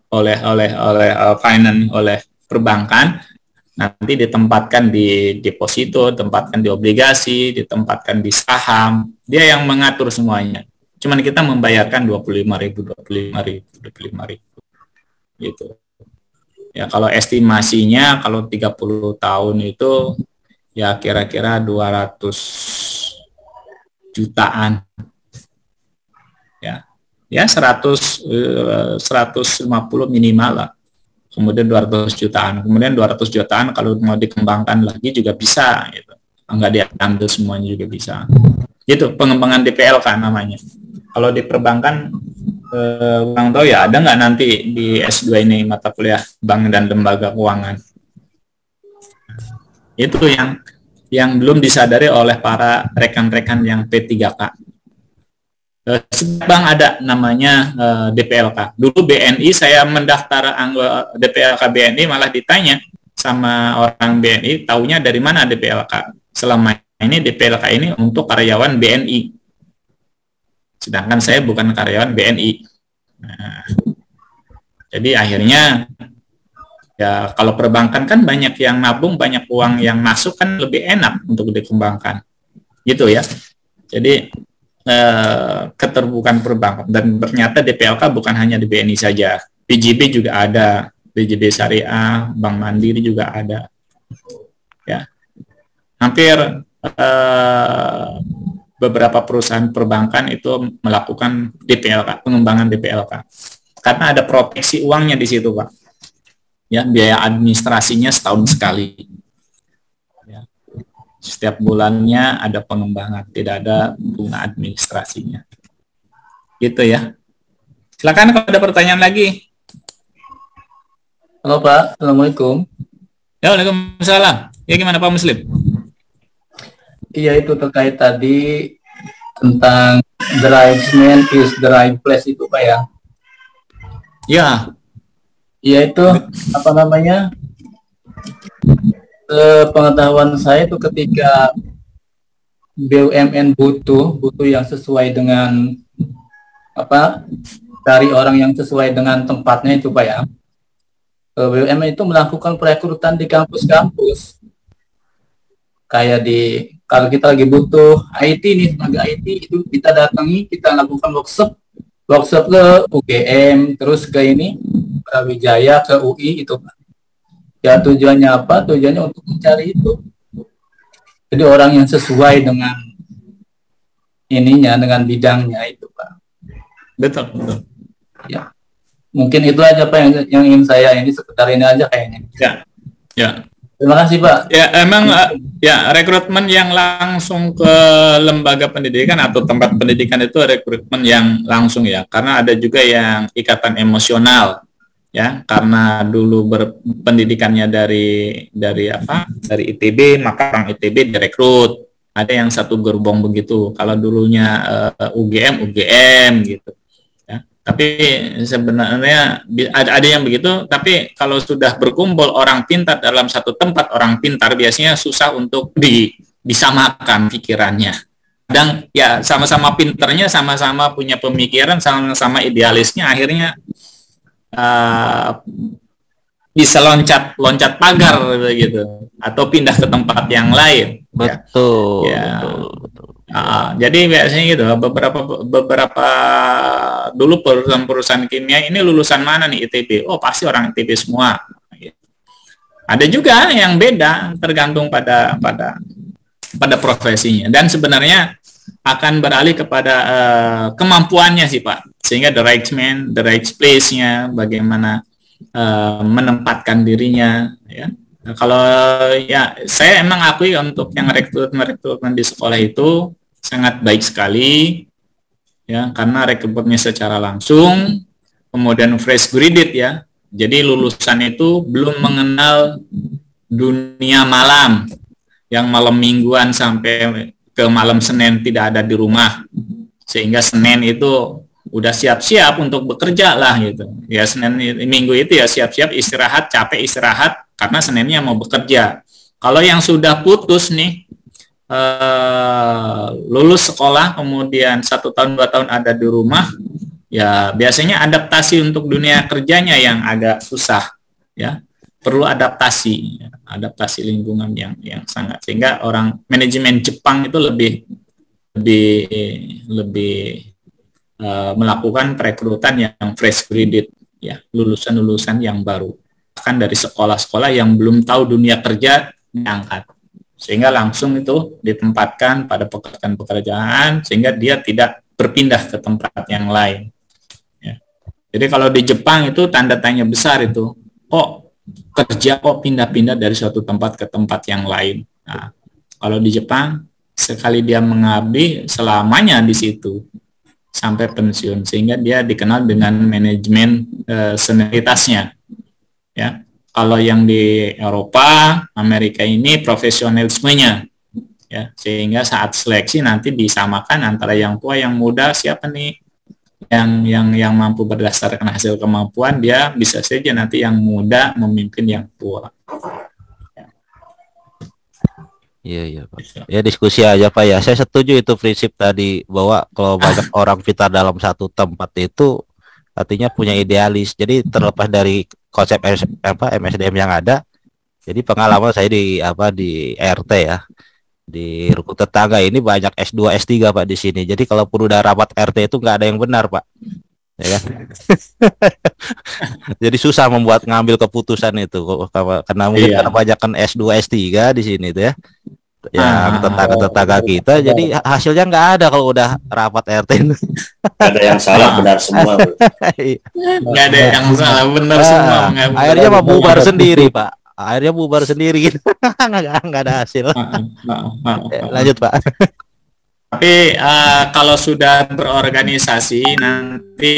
finance, oleh perbankan, nanti ditempatkan di deposito, tempatkan di obligasi, ditempatkan di saham. Dia yang mengatur semuanya. Cuman kita membayarkan 25.000 gitu. Ya kalau estimasinya kalau 30 tahun itu ya kira-kira 200 jutaan. Ya 150 minimal lah. Kemudian 200 jutaan. Kemudian 200 jutaan kalau mau dikembangkan lagi juga bisa gitu. Enggak diambil semuanya juga bisa. Gitu pengembangan DPLK namanya. Kalau di perbankan kurang tahu ya, ada nggak nanti di S2 ini mata kuliah bank dan lembaga keuangan. Itu yang belum disadari oleh para rekan-rekan yang P3K. Bank ada namanya DPLK. Dulu BNI saya mendaftar anggota DPLK BNI malah ditanya sama orang BNI, taunya dari mana DPLK? Selama ini DPLK ini untuk karyawan BNI. Sedangkan saya bukan karyawan BNI. Nah, jadi akhirnya ya kalau perbankan kan banyak yang nabung, banyak uang yang masuk kan lebih enak untuk dikembangkan. Gitu ya. Jadi keterbukaan perbankan, dan ternyata DPLK bukan hanya di BNI saja, BJB juga ada, BJB Syariah, Bank Mandiri juga ada, ya. Hampir beberapa perusahaan perbankan itu melakukan DPLK, pengembangan DPLK, karena ada proteksi uangnya di situ, Pak. Ya, biaya administrasinya setahun sekali. Setiap bulannya ada pengembangan, tidak ada bunga administrasinya. Gitu ya. Silakan kalau ada pertanyaan lagi. Halo Pak, Assalamualaikum. Ya, Waalaikumsalam. Ya gimana Pak Muslim? Iya, itu terkait tadi tentang the right man is the right place itu Pak ya. Ya. Iya itu apa namanya? Pengetahuan saya itu ketika BUMN butuh yang sesuai dengan apa, dari orang yang sesuai dengan tempatnya itu Pak ya. BUMN itu melakukan perekrutan di kampus-kampus. Kayak kalau kita lagi butuh IT nih, tenaga IT itu kita datangi, kita lakukan workshop ke UGM, terus ke Brawijaya, ke UI itu Pak. Ya tujuannya apa? Tujuannya untuk mencari itu. Jadi orang yang sesuai dengan dengan bidangnya itu, Pak. Betul. Ya. Mungkin itu aja Pak yang ingin saya sekedar ini aja kayaknya. Ya. Terima kasih Pak. Ya emang ya rekrutmen yang langsung ke lembaga pendidikan atau tempat pendidikan itu rekrutmen yang langsung ya, karena ada juga yang ikatan emosional. Ya, karena dulu berpendidikannya dari ITB, maka orang ITB direkrut. Ada yang satu gerbong begitu. Kalau dulunya UGM gitu. Ya. Tapi sebenarnya ada yang begitu. Tapi kalau sudah berkumpul orang pintar dalam satu tempat, orang pintar biasanya susah untuk disamakan pikirannya. Dan ya sama-sama pintarnya, sama-sama punya pemikiran, sama-sama idealisnya, akhirnya bisa loncat pagar gitu atau pindah ke tempat yang lain. Betul. Ya. Jadi biasanya gitu beberapa dulu perusahaan kimia ini lulusan mana nih ITB? Oh pasti orang ITB semua. Ada juga yang beda tergantung pada profesinya, dan sebenarnya akan beralih kepada kemampuannya sih Pak. Sehingga the right man, the right place-nya, bagaimana menempatkan dirinya. Ya. Nah, kalau ya saya emang akui untuk yang rekrutmen di sekolah itu sangat baik sekali, ya, karena rekrutmennya secara langsung, kemudian fresh graduate ya. Jadi lulusan itu belum mengenal dunia malam, yang malam mingguan sampai ke malam Senin tidak ada di rumah, sehingga Senin itu udah siap-siap untuk bekerja lah gitu. Ya Senin Minggu itu ya siap-siap istirahat, capek istirahat karena Seninnya mau bekerja. Kalau yang sudah putus nih lulus sekolah kemudian 1 tahun 2 tahun ada di rumah, ya biasanya adaptasi untuk dunia kerjanya yang agak susah, ya perlu adaptasi lingkungan yang sangat, sehingga orang manajemen Jepang itu lebih melakukan perekrutan yang fresh graduate, ya lulusan yang baru, bahkan dari sekolah-sekolah yang belum tahu dunia kerja diangkat, sehingga langsung itu ditempatkan pada pekerjaan sehingga dia tidak berpindah ke tempat yang lain. Ya. Jadi kalau di Jepang itu tanda tanya besar itu, kok pindah-pindah dari suatu tempat ke tempat yang lain. Nah, kalau di Jepang sekali dia mengabdi selamanya di situ sampai pensiun, sehingga dia dikenal dengan manajemen senioritasnya. Ya, kalau yang di Eropa, Amerika ini profesionalismenya, ya sehingga saat seleksi nanti disamakan antara yang tua yang muda, siapa nih yang mampu berdasarkan hasil kemampuan, dia bisa saja nanti yang muda memimpin yang tua. Iya Pak. Ya diskusi aja Pak ya. Saya setuju itu prinsip tadi bahwa kalau banyak orang pintar dalam satu tempat itu artinya punya idealis. Jadi terlepas dari konsep MSDM yang ada, jadi pengalaman saya di RT ya, di rukun tetangga ini banyak S2 S3 Pak di sini. Jadi kalaupun udah rapat RT itu nggak ada yang benar Pak, ya kan? Jadi susah ngambil keputusan itu karena mungkin karena banyak kan S2 S3 di sini itu ya. Ya tetangga kita, jadi hasilnya nggak ada kalau udah rapat RT. Ada yang salah, benar semua. Nggak ada yang salah, benar semua. Akhirnya mau bubar sendiri Pak. Akhirnya bubar sendiri gitu. Nggak ada hasil. Lanjut Pak. Tapi kalau sudah berorganisasi nanti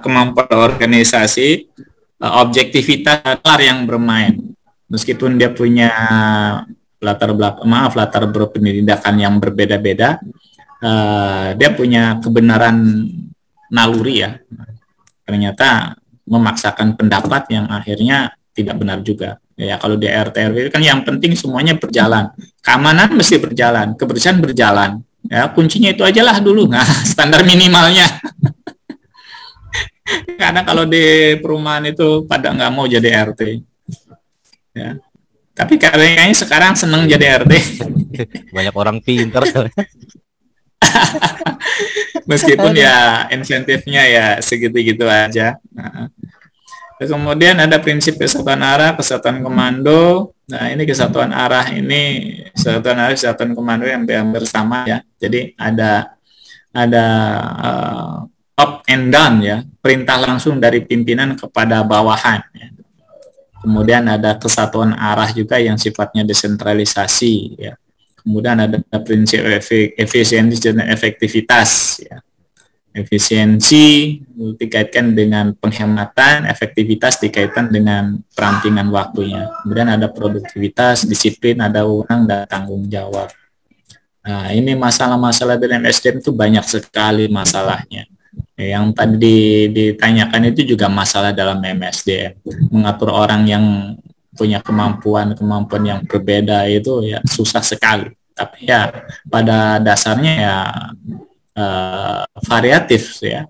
kemampuan organisasi, objektivitas yang bermain. Meskipun dia punya latar berpendidikan yang berbeda-beda, dia punya kebenaran naluri ya. Ternyata memaksakan pendapat yang akhirnya tidak benar juga. Ya kalau di RT RW kan yang penting semuanya berjalan. Keamanan mesti berjalan, kebersihan berjalan. Ya kuncinya itu aja lah dulu. Nah, standar minimalnya. Karena kalau di perumahan itu pada nggak mau jadi RT. Ya. Tapi kayaknya sekarang seneng jadi RT. Banyak orang pintar. Meskipun ya insentifnya ya segitu-gitu aja. Nah. Kemudian ada prinsip kesatuan arah, kesatuan komando. Nah ini kesatuan arah kesatuan komando yang bersama ya. Jadi ada top and down ya, perintah langsung dari pimpinan kepada bawahan. Ya. Kemudian ada kesatuan arah juga yang sifatnya desentralisasi ya. Kemudian ada prinsip efisiensi dan efektivitas ya. Efisiensi dikaitkan dengan penghematan, efektivitas dikaitkan dengan perampingan waktunya. Kemudian ada produktivitas, disiplin, ada wewenang dan tanggung jawab. Nah, ini masalah-masalah dalam SDM itu banyak sekali masalahnya. Yang tadi ditanyakan itu juga masalah dalam MSDM. Mengatur orang yang punya kemampuan yang berbeda itu ya susah sekali. Tapi ya pada dasarnya ya variatif ya.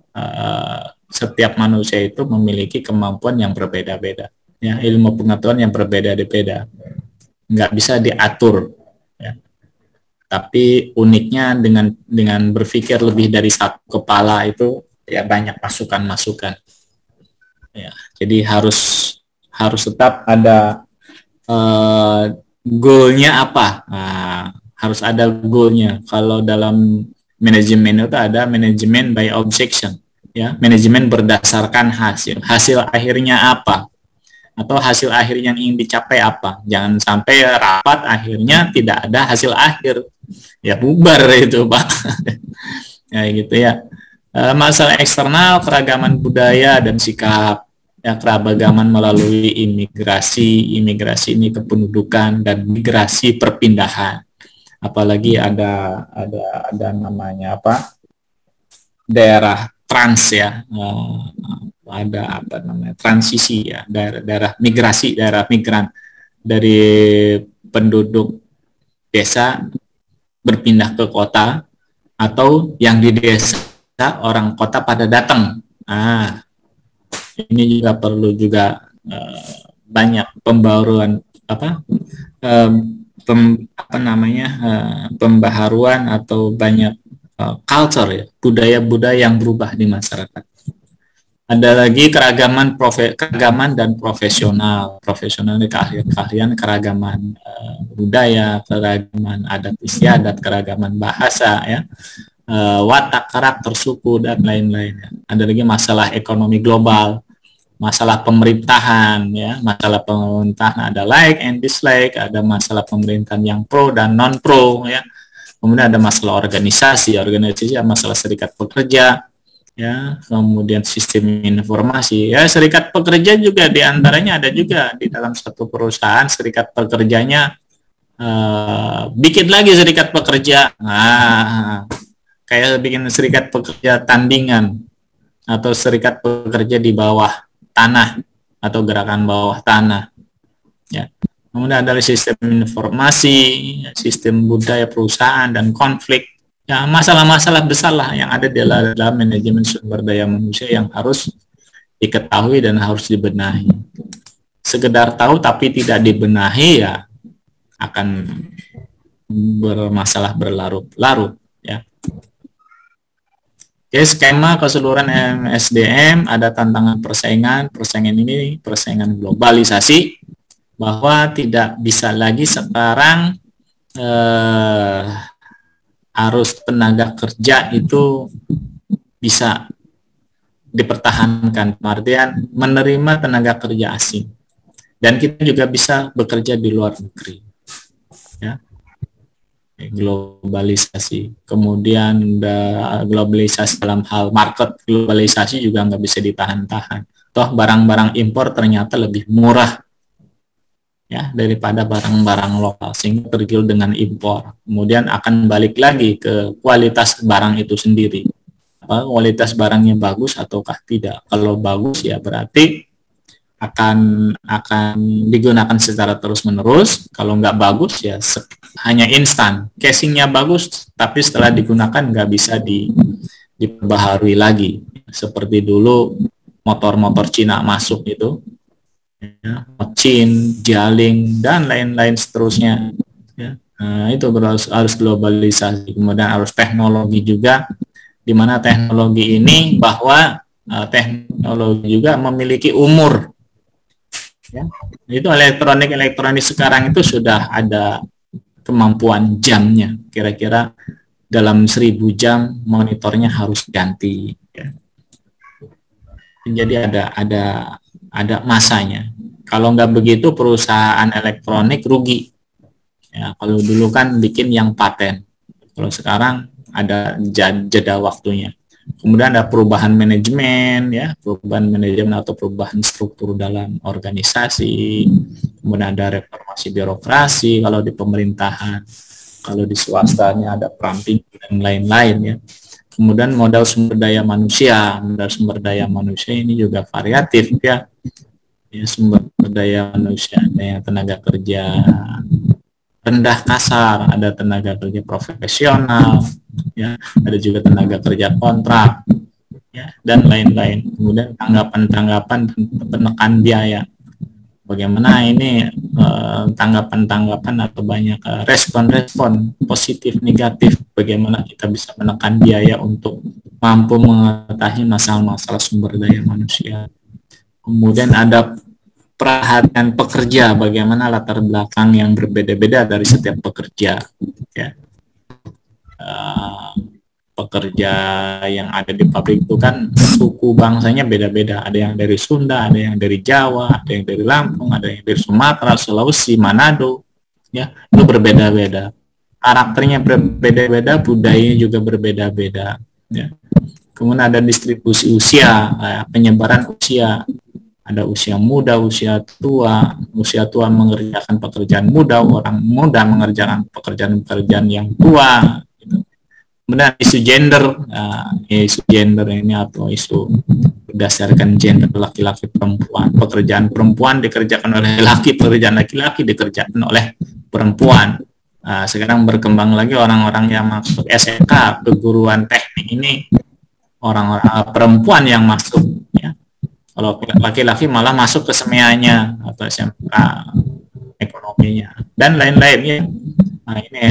Setiap manusia itu memiliki kemampuan yang berbeda-beda. Ya, ilmu pengetahuan yang berbeda-beda. Nggak bisa diatur. Ya. Tapi uniknya dengan berpikir lebih dari satu kepala itu ya banyak masukan-masukan. Ya, jadi harus tetap ada goalnya apa. Nah, harus ada goalnya. Kalau dalam manajemen itu ada manajemen by objection, ya, manajemen berdasarkan hasil akhirnya apa, atau hasil akhir yang ingin dicapai apa. Jangan sampai rapat akhirnya tidak ada hasil akhir, ya bubar itu Pak. Ya gitu ya. Masalah eksternal, keragaman budaya dan sikap, ya, keragaman melalui imigrasi ini kependudukan dan migrasi perpindahan. Apalagi ada namanya apa, daerah trans ya, ada apa namanya transisi ya, daerah migrasi, daerah migran dari penduduk desa berpindah ke kota, atau yang di desa orang kota pada datang. Nah, ini juga perlu juga banyak pembaruan pembaharuan atau banyak culture ya, budaya-budaya yang berubah di masyarakat. Ada lagi keragaman dan profesional di keahlian keragaman budaya, keragaman adat istiadat, keragaman bahasa ya, watak, karakter suku dan lain-lain. Ada lagi masalah ekonomi global, masalah pemerintahan ya, masalah pemerintahan ada like and dislike, ada masalah pemerintahan yang pro dan non pro ya. Kemudian ada masalah organisasi masalah serikat pekerja ya, kemudian sistem informasi ya, serikat pekerja juga diantaranya ada juga di dalam satu perusahaan serikat pekerjanya bikin lagi serikat pekerja, kayak bikin serikat pekerja tandingan atau serikat pekerja di bawah tanah atau gerakan bawah tanah ya. Kemudian ada sistem informasi, sistem budaya perusahaan dan konflik ya, masalah-masalah besar lah yang ada di dalam manajemen sumber daya manusia yang harus diketahui dan harus dibenahi. Sekedar tahu tapi tidak dibenahi ya akan bermasalah berlarut-larut ya. Oke, skema keseluruhan SDM ada tantangan persaingan ini persaingan globalisasi, bahwa tidak bisa lagi sekarang arus tenaga kerja itu bisa dipertahankan, artian menerima tenaga kerja asing, dan kita juga bisa bekerja di luar negeri ya. Globalisasi, kemudian globalisasi dalam hal market, globalisasi juga nggak bisa ditahan-tahan, toh barang-barang impor ternyata lebih murah ya daripada barang-barang lokal, sehingga tergiur dengan impor. Kemudian akan balik lagi ke kualitas barang itu sendiri, kualitas barangnya bagus ataukah tidak. Kalau bagus ya berarti akan digunakan secara terus-menerus. Kalau nggak bagus ya hanya instan, casingnya bagus tapi setelah digunakan nggak bisa diperbaharui lagi, seperti dulu motor-motor Cina masuk itu ya, Mecin, Jialing dan lain-lain seterusnya ya. Nah, itu harus globalisasi. Kemudian harus teknologi juga, di mana teknologi ini bahwa teknologi juga memiliki umur ya. Itu elektronik sekarang itu sudah ada kemampuan jamnya, kira-kira dalam 1000 jam monitornya harus ganti ya. Jadi ada masanya. Kalau nggak begitu perusahaan elektronik rugi ya. Kalau dulu kan bikin yang paten, kalau sekarang ada jeda waktunya. Kemudian ada perubahan manajemen ya, perubahan manajemen atau perubahan struktur dalam organisasi. Kemudian ada reformasi birokrasi kalau di pemerintahan, kalau di swastanya ada peramping dan lain-lain ya. Kemudian modal sumber daya manusia ini juga variatif ya. Sumber daya manusia, ada yang tenaga kerja rendah kasar, ada tenaga kerja profesional ya, ada juga tenaga kerja kontrak ya, dan lain-lain. Kemudian tanggapan penekan biaya, bagaimana ini tanggapan atau banyak respon positif negatif, bagaimana kita bisa menekan biaya untuk mampu mengatasi masalah-masalah sumber daya manusia. Kemudian ada perhatian pekerja, bagaimana latar belakang yang berbeda-beda dari setiap pekerja ya. Pekerja yang ada di pabrik itu kan suku bangsanya beda-beda, ada yang dari Sunda, ada yang dari Jawa, ada yang dari Lampung, ada yang dari Sumatera, Sulawesi, Manado ya, itu berbeda-beda, karakternya berbeda-beda, budayanya juga berbeda-beda ya. Kemudian ada distribusi usia, penyebaran usia, ada usia muda, usia tua mengerjakan pekerjaan muda, orang muda mengerjakan pekerjaan yang tua gitu. Kemudian isu gender ini atau isu berdasarkan gender, laki-laki perempuan, pekerjaan perempuan dikerjakan oleh laki, pekerjaan laki-laki dikerjakan oleh perempuan. Sekarang berkembang lagi orang-orang yang masuk SMK, keguruan teknik ini orang-orang perempuan yang masuk, ya. Kalau laki-laki malah masuk ke SEMEA-nya atau SMK ekonominya dan lain-lain, ya. Nah, ini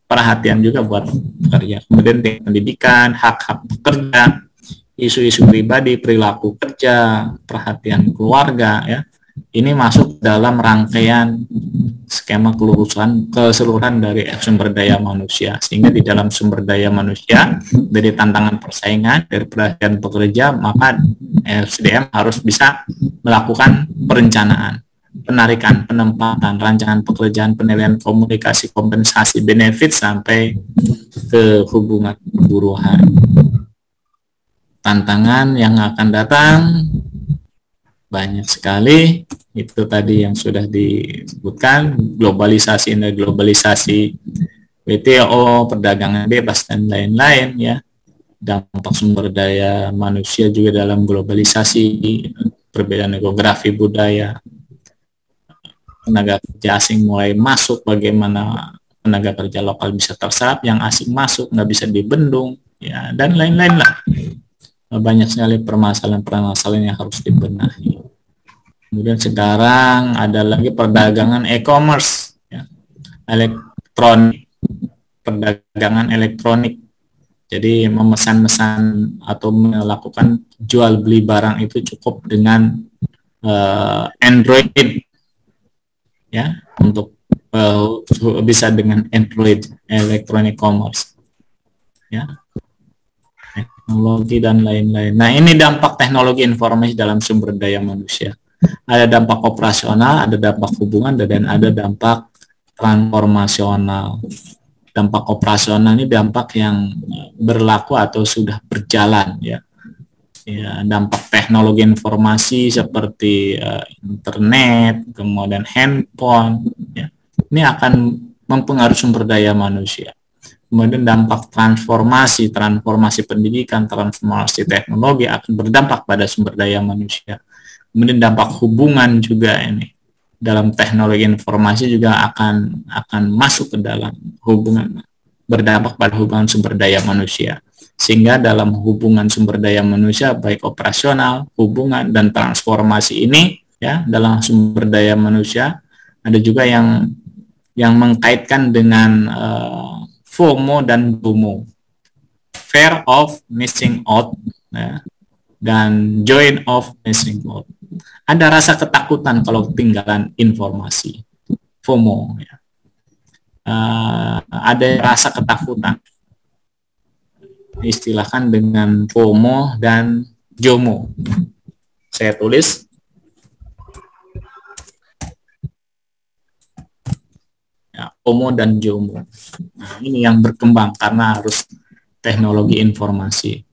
perhatian juga buat pekerja. Kemudian pendidikan, hak-hak pekerja, isu-isu pribadi, perilaku kerja, perhatian keluarga, ya. Ini masuk dalam rangkaian skema keseluruhan dari sumber daya manusia. Sehingga di dalam sumber daya manusia, dari tantangan persaingan, dari perhatian pekerja, maka SDM harus bisa melakukan perencanaan, penarikan, penempatan, rancangan pekerjaan, penilaian komunikasi, kompensasi, benefit, sampai ke hubungan perburuhan. Tantangan yang akan datang banyak sekali, itu tadi yang sudah disebutkan, globalisasi dan globalisasi, WTO, perdagangan bebas dan lain-lain, ya. Dampak sumber daya manusia juga dalam globalisasi, perbedaan geografi, budaya, tenaga kerja asing mulai masuk, bagaimana tenaga kerja lokal bisa terserap, yang asing masuk nggak bisa dibendung, ya, dan lain-lain lah. Banyak sekali permasalahan-permasalahan yang harus dibenahi. Kemudian sekarang ada lagi perdagangan e-commerce, ya, elektronik, perdagangan elektronik. Jadi memesan-mesan atau melakukan jual beli barang itu cukup dengan Android, ya, untuk bisa dengan Android, electronic commerce, ya, teknologi dan lain-lain. Nah, ini dampak teknologi informasi dalam sumber daya manusia. Ada dampak operasional, ada dampak hubungan, dan ada dampak transformasional. Dampak operasional ini dampak yang berlaku atau sudah berjalan, ya. Ya, dampak teknologi informasi seperti internet, kemudian handphone, ya, ini akan mempengaruhi sumber daya manusia. Kemudian dampak transformasi pendidikan, transformasi teknologi akan berdampak pada sumber daya manusia. Kemudian dampak hubungan juga ini dalam teknologi informasi juga akan masuk ke dalam hubungan, berdampak pada hubungan sumber daya manusia. Sehingga dalam hubungan sumber daya manusia, baik operasional, hubungan, dan transformasi ini, ya, dalam sumber daya manusia ada juga yang mengkaitkan dengan FOMO dan FOMO, fear of missing out, ya, dan joy of missing out. Ada rasa ketakutan kalau ketinggalan informasi, FOMO, ya. Ada rasa ketakutan, istilahkan dengan FOMO dan JOMO. Saya tulis. Ya, FOMO dan JOMO. Nah, ini yang berkembang karena harus teknologi informasi.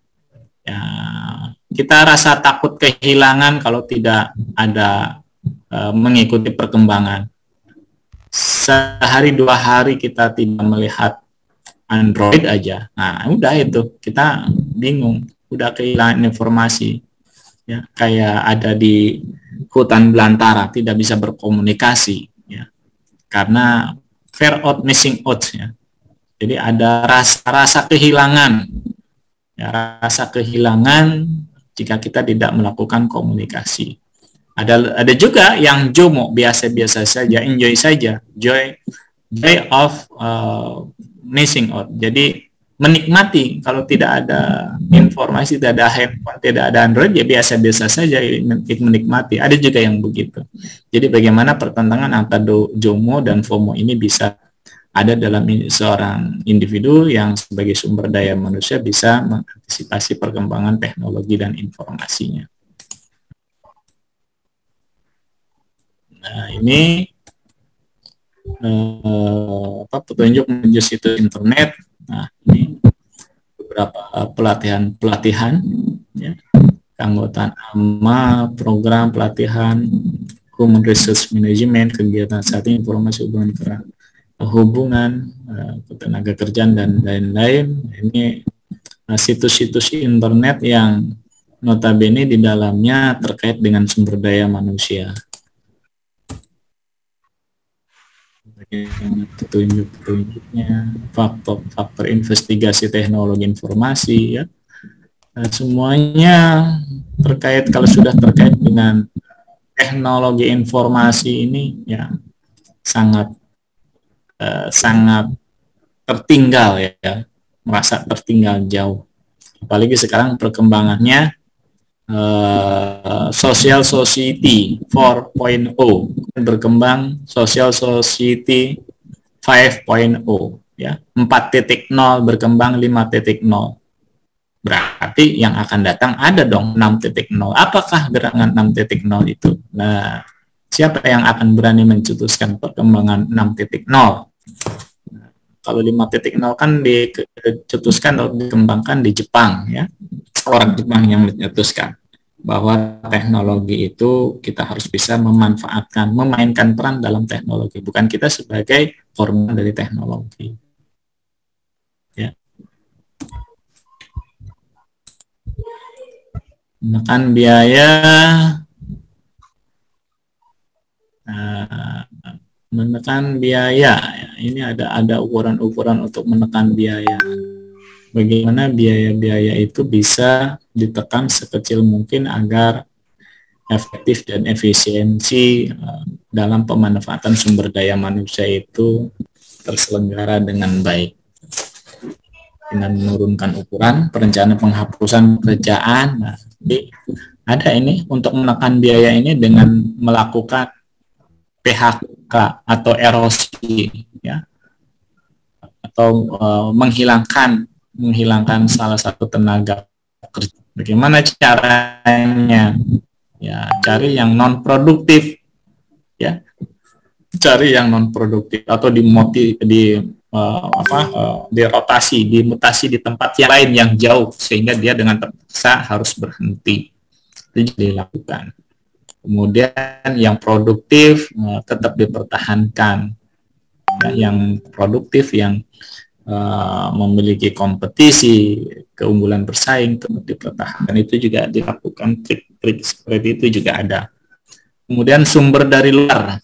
Ya, kita rasa takut kehilangan kalau tidak ada mengikuti perkembangan. Sehari 2 hari kita tidak melihat Android aja, nah udah itu kita bingung, udah kehilangan informasi, ya, kayak ada di hutan belantara, tidak bisa berkomunikasi, ya, karena fear of missing out, ya. Jadi ada rasa kehilangan, ya, rasa kehilangan jika kita tidak melakukan komunikasi. Ada juga yang JOMO, biasa-biasa saja, enjoy saja, joy of missing out. Jadi menikmati, kalau tidak ada informasi, tidak ada handphone, tidak ada Android, ya biasa-biasa saja menikmati. Ada juga yang begitu. Jadi bagaimana pertentangan antara JOMO dan FOMO ini bisa ada dalam seorang individu yang sebagai sumber daya manusia bisa mengantisipasi perkembangan teknologi dan informasinya. Nah, ini petunjuk menuju situs internet. Nah, ini beberapa pelatihan, ya, keanggotaan AMA, program pelatihan Human Resource Management, kegiatan saat ini, informasi hubungan tenaga kerjaan dan lain-lain. Ini situs-situs internet yang notabene di dalamnya terkait dengan sumber daya manusia. petunjuk-petunjuknya, faktor-faktor investigasi teknologi informasi, ya. Nah, semuanya terkait, kalau sudah terkait dengan teknologi informasi ini, ya sangat tertinggal, ya, merasa tertinggal jauh. Apalagi sekarang perkembangannya Social Society 4.0 berkembang, Social Society 5.0, ya, 4.0 berkembang 5.0. Berarti yang akan datang ada dong 6.0. Apakah gerangan 6.0 itu? Nah, siapa yang akan berani mencetuskan perkembangan 6.0? Kalau 5.0 kan dicetuskan atau dikembangkan di Jepang, ya. Orang Jepang yang mencetuskan bahwa teknologi itu kita harus bisa memanfaatkan, memainkan peran dalam teknologi, bukan kita sebagai korban dari teknologi. Ya. Menekan biaya, menekan biaya, ya. Ini ada ukuran-ukuran untuk menekan biaya. Bagaimana biaya-biaya itu bisa ditekan sekecil mungkin agar efektif dan efisiensi dalam pemanfaatan sumber daya manusia itu terselenggara dengan baik. Dengan menurunkan ukuran, perencanaan penghapusan pekerjaan. Nah, jadi ada ini untuk menekan biaya ini dengan melakukan PHK atau erosi, ya, atau menghilangkan salah satu tenaga kerja. Bagaimana caranya? Ya, cari yang non produktif, ya, cari yang non produktif atau dirotasi, dimutasi di tempat yang lain yang jauh sehingga dia dengan terpaksa harus berhenti. Itu dilakukan. Kemudian yang produktif tetap dipertahankan, ya, yang produktif yang memiliki kompetisi, keunggulan bersaing tetap dipertahankan. Itu juga dilakukan, trik-trik seperti itu juga ada. Kemudian sumber dari luar,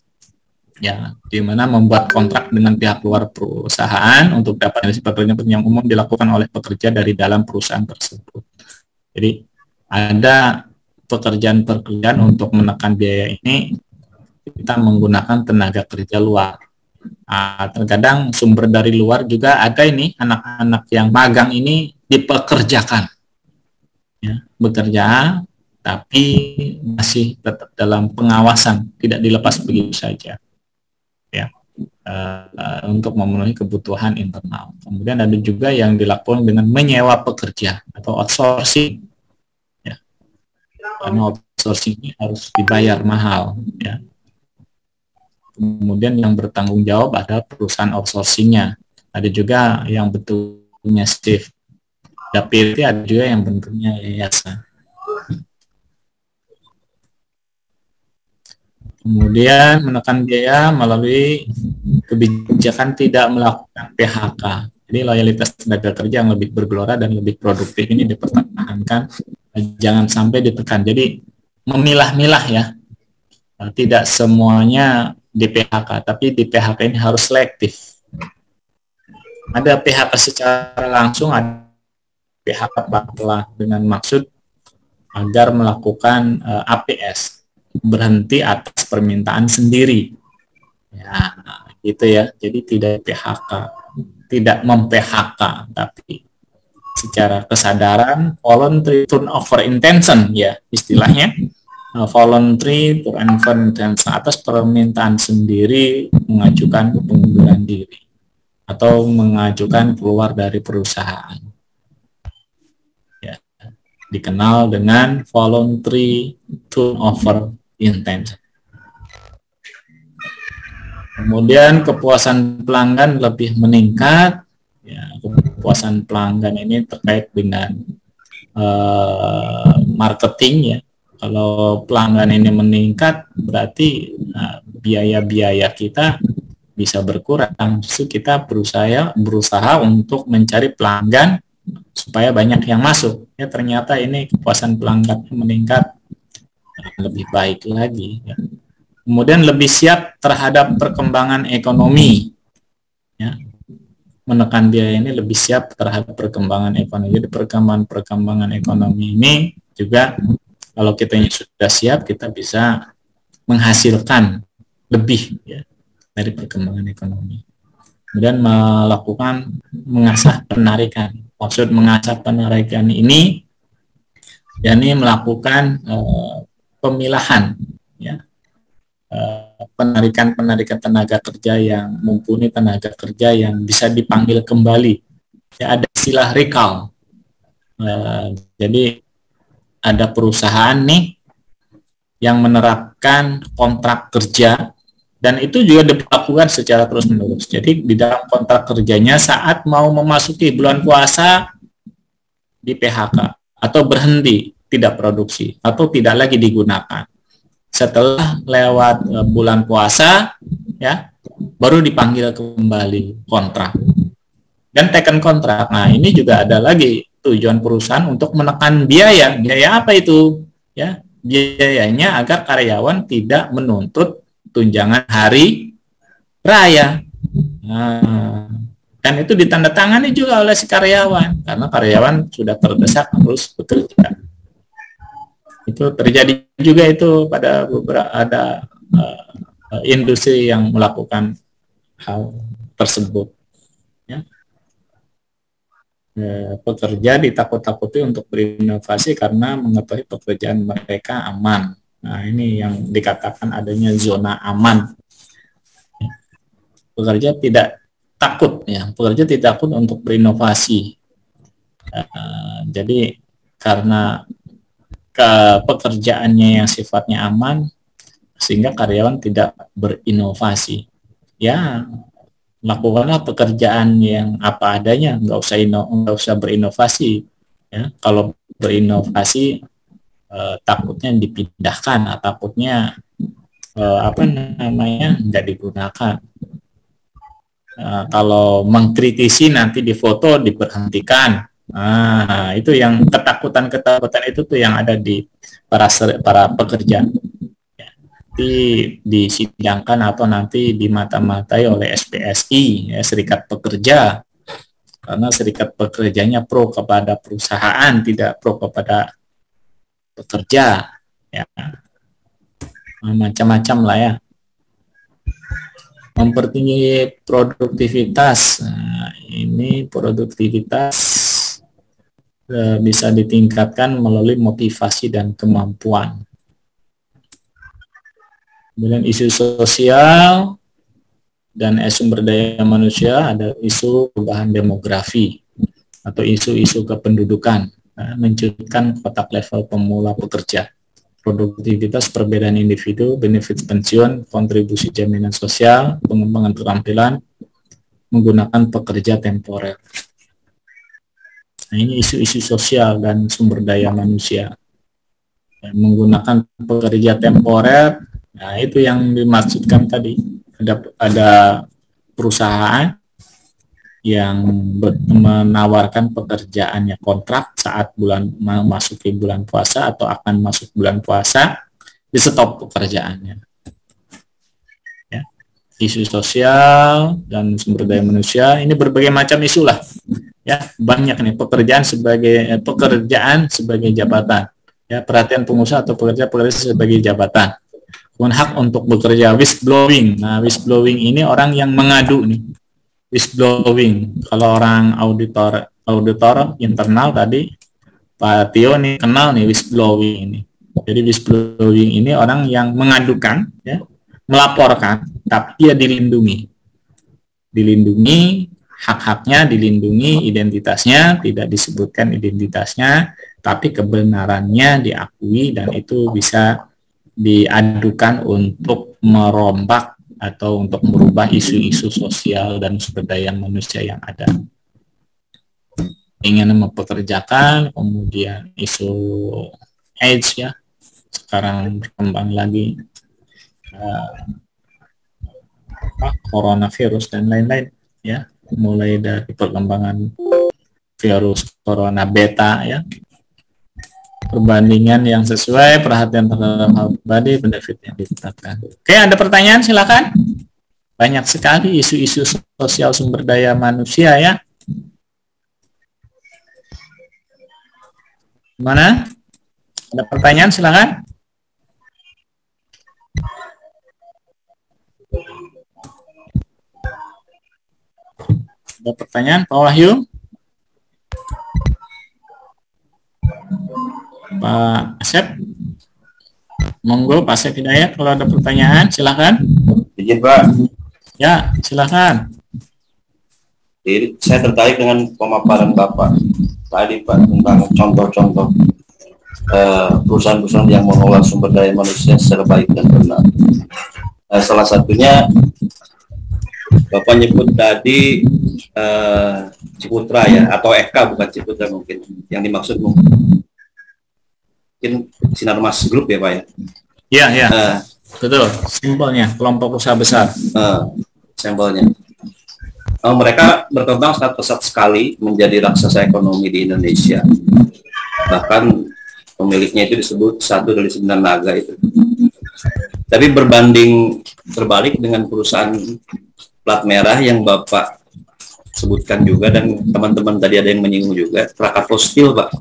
ya, di mana membuat kontrak dengan pihak luar perusahaan untuk dapat pekerjaan yang umum dilakukan oleh pekerja dari dalam perusahaan tersebut. Jadi ada pekerjaan-pekerjaan untuk menekan biaya ini kita menggunakan tenaga kerja luar. Terkadang sumber dari luar juga ada ini, anak-anak yang magang ini dipekerjakan, ya, bekerja tapi masih tetap dalam pengawasan, tidak dilepas begitu saja, ya, untuk memenuhi kebutuhan internal. Kemudian ada juga yang dilakukan dengan menyewa pekerja atau outsourcing, ya, karena outsourcing ini harus dibayar mahal, ya. Kemudian yang bertanggung jawab ada perusahaan outsourcingnya. Ada juga yang bentuknya shift. Dapir, ada juga yang bentuknya yayasan. Kemudian menekan biaya melalui kebijakan tidak melakukan PHK. Jadi loyalitas tenaga kerja yang lebih bergelora dan lebih produktif ini dipertahankan. Jangan sampai ditekan. Jadi memilah-milah, ya. Tidak semuanya di PHK, tapi di PHK ini harus selektif. Ada PHK secara langsung, ada PHK baklah dengan maksud agar melakukan APS, berhenti atas permintaan sendiri. Ya, gitu ya. Jadi tidak PHK, tidak mem-PHK, tapi secara kesadaran, voluntary turnover intention, ya, istilahnya. Voluntary turnover atas permintaan sendiri mengajukan pengunduran diri atau mengajukan keluar dari perusahaan, ya, dikenal dengan voluntary turnover intention. Kemudian kepuasan pelanggan lebih meningkat, ya, kepuasan pelanggan ini terkait dengan marketing, ya. Kalau pelanggan ini meningkat, berarti biaya-biaya kita bisa berkurang. Justru kita berusaha untuk mencari pelanggan supaya banyak yang masuk. Ya, ternyata ini kepuasan pelanggan meningkat lebih baik lagi, ya. Kemudian lebih siap terhadap perkembangan ekonomi, ya. Menekan biaya ini lebih siap terhadap perkembangan ekonomi. Jadi perkembangan ekonomi ini juga kalau kita sudah siap, kita bisa menghasilkan lebih, ya, dari perkembangan ekonomi. Kemudian mengasah penarikan. Maksud mengasah penarikan ini, yakni melakukan pemilahan, ya, penarikan tenaga kerja yang mumpuni, tenaga kerja yang bisa dipanggil kembali. Ya, ada istilah recall. Jadi ada perusahaan nih yang menerapkan kontrak kerja, dan itu juga dilakukan secara terus-menerus. Jadi di dalam kontrak kerjanya saat mau memasuki bulan puasa di PHK atau berhenti, tidak produksi atau tidak lagi digunakan. Setelah lewat bulan puasa, ya, baru dipanggil kembali kontrak dan teken kontrak. Nah, ini juga ada lagi tujuan perusahaan untuk menekan biaya. Biaya apa itu? Ya, biayanya agar karyawan tidak menuntut tunjangan hari raya. Nah, dan itu ditandatangani juga oleh si karyawan karena karyawan sudah terdesak harus bekerja. Itu terjadi juga itu pada beberapa industri yang melakukan hal tersebut, ya. Pekerja ditakut-takuti untuk berinovasi karena mengetahui pekerjaan mereka aman. Nah, ini yang dikatakan adanya zona aman. Pekerja tidak takut, ya. Pekerja tidak takut untuk berinovasi. Jadi karena pekerjaannya yang sifatnya aman, sehingga karyawan tidak berinovasi. Ya, lakukanlah pekerjaan yang apa adanya, nggak usah berinovasi. Ya, kalau berinovasi takutnya dipindahkan, takutnya nggak digunakan. Kalau mengkritisi nanti difoto diberhentikan. Nah, itu yang ketakutan itu tuh yang ada di para pekerja. Ya, disidangkan atau nanti dimata-matai oleh SPSI, ya, Serikat Pekerja, karena serikat pekerjanya pro kepada perusahaan, tidak pro kepada pekerja, ya. Macam-macam lah, ya. Mempertinggi produktivitas. Nah, ini produktivitas bisa ditingkatkan melalui motivasi dan kemampuan. Kemudian isu sosial dan sumber daya manusia, ada isu perubahan demografi atau isu-isu kependudukan, menciptakan kotak level pemula pekerja, produktivitas, perbedaan individu, benefit pensiun, kontribusi jaminan sosial, pengembangan keterampilan, menggunakan pekerja temporer. Nah, ini isu-isu sosial dan sumber daya manusia. Menggunakan pekerja temporer, nah itu yang dimaksudkan tadi. Ada perusahaan yang menawarkan pekerjaannya kontrak saat memasuki bulan puasa atau akan masuk bulan puasa, di stop pekerjaannya. Ya. Isu sosial dan sumber daya manusia, ini berbagai macam isu lah. Ya, banyak nih pekerjaan sebagai jabatan, ya, perhatian pengusaha atau pekerja sebagai jabatan, hak untuk bekerja, whistleblowing. Nah, whistleblowing ini orang yang mengadu nih, whistleblowing. Kalau orang auditor internal tadi Pak Tio nih kenal nih whistleblowing ini. Jadi whistleblowing ini orang yang mengadukan, ya, melaporkan, tapi dia dilindungi, hak-haknya dilindungi, identitasnya tidak disebutkan identitasnya, tapi kebenarannya diakui dan itu bisa diadukan untuk merombak atau untuk merubah isu-isu sosial dan sumber daya manusia yang ada. Ingin mempekerjakan, kemudian isu AIDS, ya, sekarang berkembang lagi, coronavirus dan lain-lain, ya. Mulai dari perkembangan virus corona beta, ya, perbandingan yang sesuai, perhatian terhadap hal pribadi, benefit yang ditetapkan. Oke, ada pertanyaan? Silakan. Banyak sekali isu-isu sosial sumber daya manusia ya. Mana? Ada pertanyaan? Silakan. Ada pertanyaan, Pak Wahyu? Pak Asep? Monggo Pak Asep Hidayat, kalau ada pertanyaan silakan. Izin Pak. Ya, silakan. Jadi, saya tertarik dengan pemaparan Bapak tadi Pak tentang contoh-contoh perusahaan-perusahaan yang mengelola sumber daya manusia secara baik dan benar. Salah satunya Bapak nyebut tadi Ciputra ya, atau FK bukan Ciputra mungkin. Yang dimaksud mungkin Sinarmas Group ya Pak ya? Iya, iya. Betul, simbolnya kelompok usaha besar. Simbolnya. Mereka berkembang sangat pesat sekali menjadi raksasa ekonomi di Indonesia. Bahkan pemiliknya itu disebut satu dari 9 naga itu. Tapi berbanding terbalik dengan perusahaan plat merah yang Bapak sebutkan juga, dan teman-teman tadi ada yang menyinggung juga, Krakatau Steel Pak.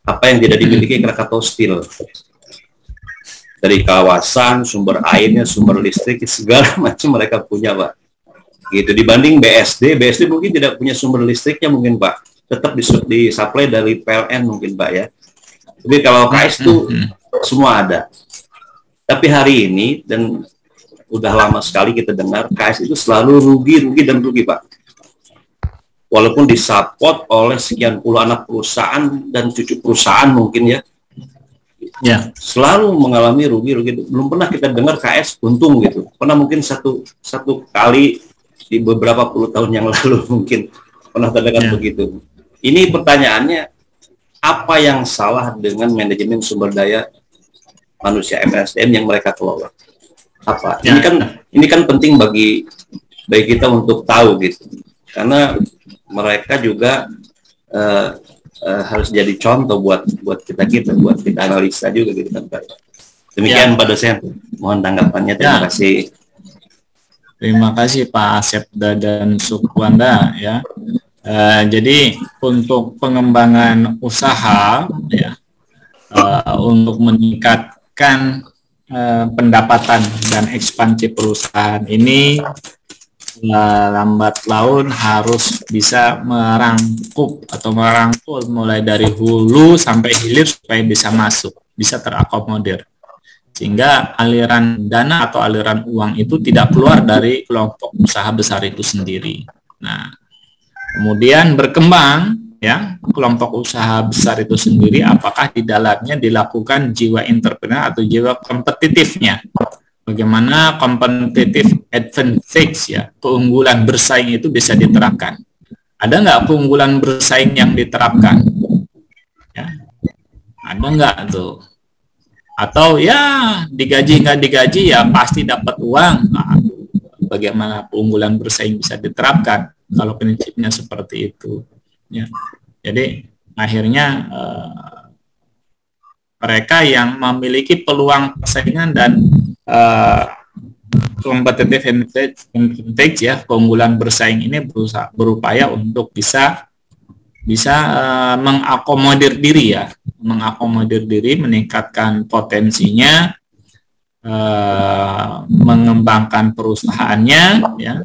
Apa yang tidak dimiliki Krakatau Steel? Dari kawasan, sumber airnya, sumber listrik, segala macam mereka punya Pak. Gitu. Dibanding BSD mungkin tidak punya sumber listriknya mungkin Pak. Tetap disuplai dari PLN mungkin Pak ya. Tapi kalau KS itu semua ada. Tapi hari ini, dan udah lama sekali kita dengar, KS itu selalu rugi Pak. Walaupun disupport oleh sekian puluh anak perusahaan dan cucu perusahaan mungkin ya. Ya, selalu mengalami rugi. Belum pernah kita dengar KS untung gitu. Pernah mungkin satu kali di beberapa puluh tahun yang lalu mungkin pernah terdengar begitu. Ini pertanyaannya, apa yang salah dengan manajemen sumber daya manusia MSDM yang mereka kelola? Apa? Ini kan penting bagi kita untuk tahu gitu. Karena mereka juga harus jadi contoh buat kita analisa juga gitu kan Pak. Demikian Pak dosen, mohon tanggapannya. Terima kasih. Terima kasih Pak Asep dan Sukwanda ya. Jadi untuk pengembangan usaha ya, untuk meningkatkan pendapatan dan ekspansi perusahaan ini, lambat laun harus bisa merangkup atau merangkul mulai dari hulu sampai hilir supaya bisa masuk, bisa terakomodir, sehingga aliran dana atau aliran uang itu tidak keluar dari kelompok usaha besar itu sendiri. Nah, kemudian berkembang ya kelompok usaha besar itu sendiri, apakah di dalamnya dilakukan jiwa entrepreneur atau jiwa kompetitifnya. Bagaimana competitive advantage ya, keunggulan bersaing itu bisa diterapkan. Ada nggak keunggulan bersaing yang diterapkan? Ya, ada nggak tuh? Atau ya digaji nggak digaji ya pasti dapat uang. Nah, bagaimana keunggulan bersaing bisa diterapkan kalau prinsipnya seperti itu? Ya, jadi akhirnya mereka yang memiliki peluang persaingan dan competitive advantage ya, keunggulan bersaing ini berupaya untuk bisa mengakomodir diri, meningkatkan potensinya, mengembangkan perusahaannya ya,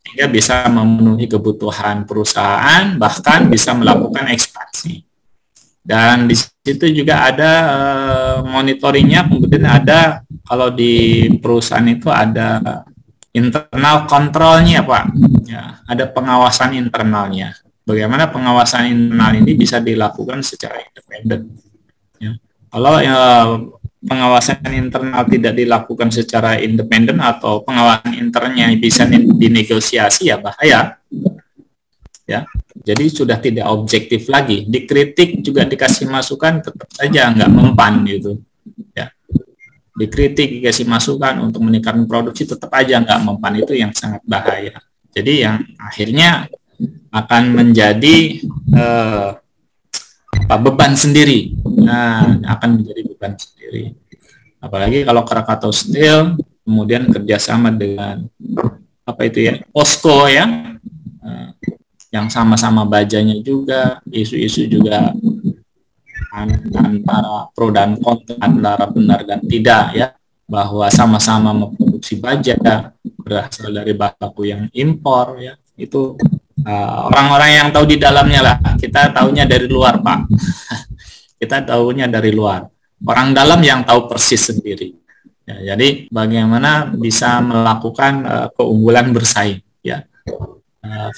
sehingga bisa memenuhi kebutuhan perusahaan, bahkan bisa melakukan ekspansi. Dan di situ juga ada monitoringnya, kemudian ada, kalau di perusahaan itu ada internal kontrolnya Pak, ya, ada pengawasan internalnya. Bagaimana pengawasan internal ini bisa dilakukan secara independen. Ya. Kalau pengawasan internal tidak dilakukan secara independen atau pengawasan internalnya bisa dinegosiasi, ya bahaya. Ya, jadi sudah tidak objektif lagi. Dikritik juga dikasih masukan tetap saja nggak mempan gitu. Ya, dikritik dikasih masukan untuk meningkatkan produksi tetap aja nggak mempan, itu yang sangat bahaya. Jadi yang akhirnya akan menjadi beban sendiri. Nah, akan menjadi beban sendiri. Apalagi kalau Krakatau Steel kemudian kerjasama dengan POSCO ya, yang sama-sama bajanya juga, isu-isu juga antara pro dan kontra, antara benar dan tidak ya, bahwa sama-sama memproduksi baja berasal dari bahan baku yang impor ya. Itu orang-orang yang tahu di dalamnya lah. Kita tahunya dari luar, Pak. Kita tahunya dari luar. Orang dalam yang tahu persis sendiri. Ya, jadi bagaimana bisa melakukan keunggulan bersaing ya.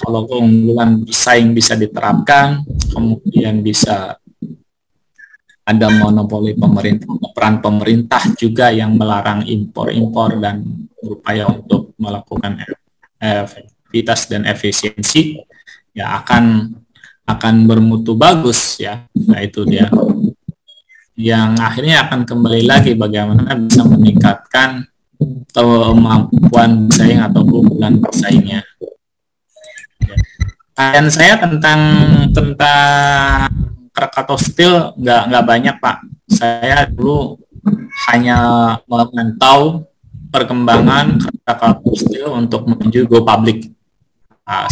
Kalau keunggulan bersaing bisa diterapkan, kemudian bisa ada monopoli pemerintah, peran pemerintah juga yang melarang impor dan berupaya untuk melakukan efektivitas dan efisiensi, ya akan bermutu bagus ya. Nah itu dia yang akhirnya akan kembali lagi bagaimana bisa meningkatkan kemampuan bersaing atau keunggulan bersaingnya. Kajian saya tentang Krakatau Steel nggak banyak, Pak. Saya dulu hanya memantau perkembangan Krakatau Steel untuk menuju go public.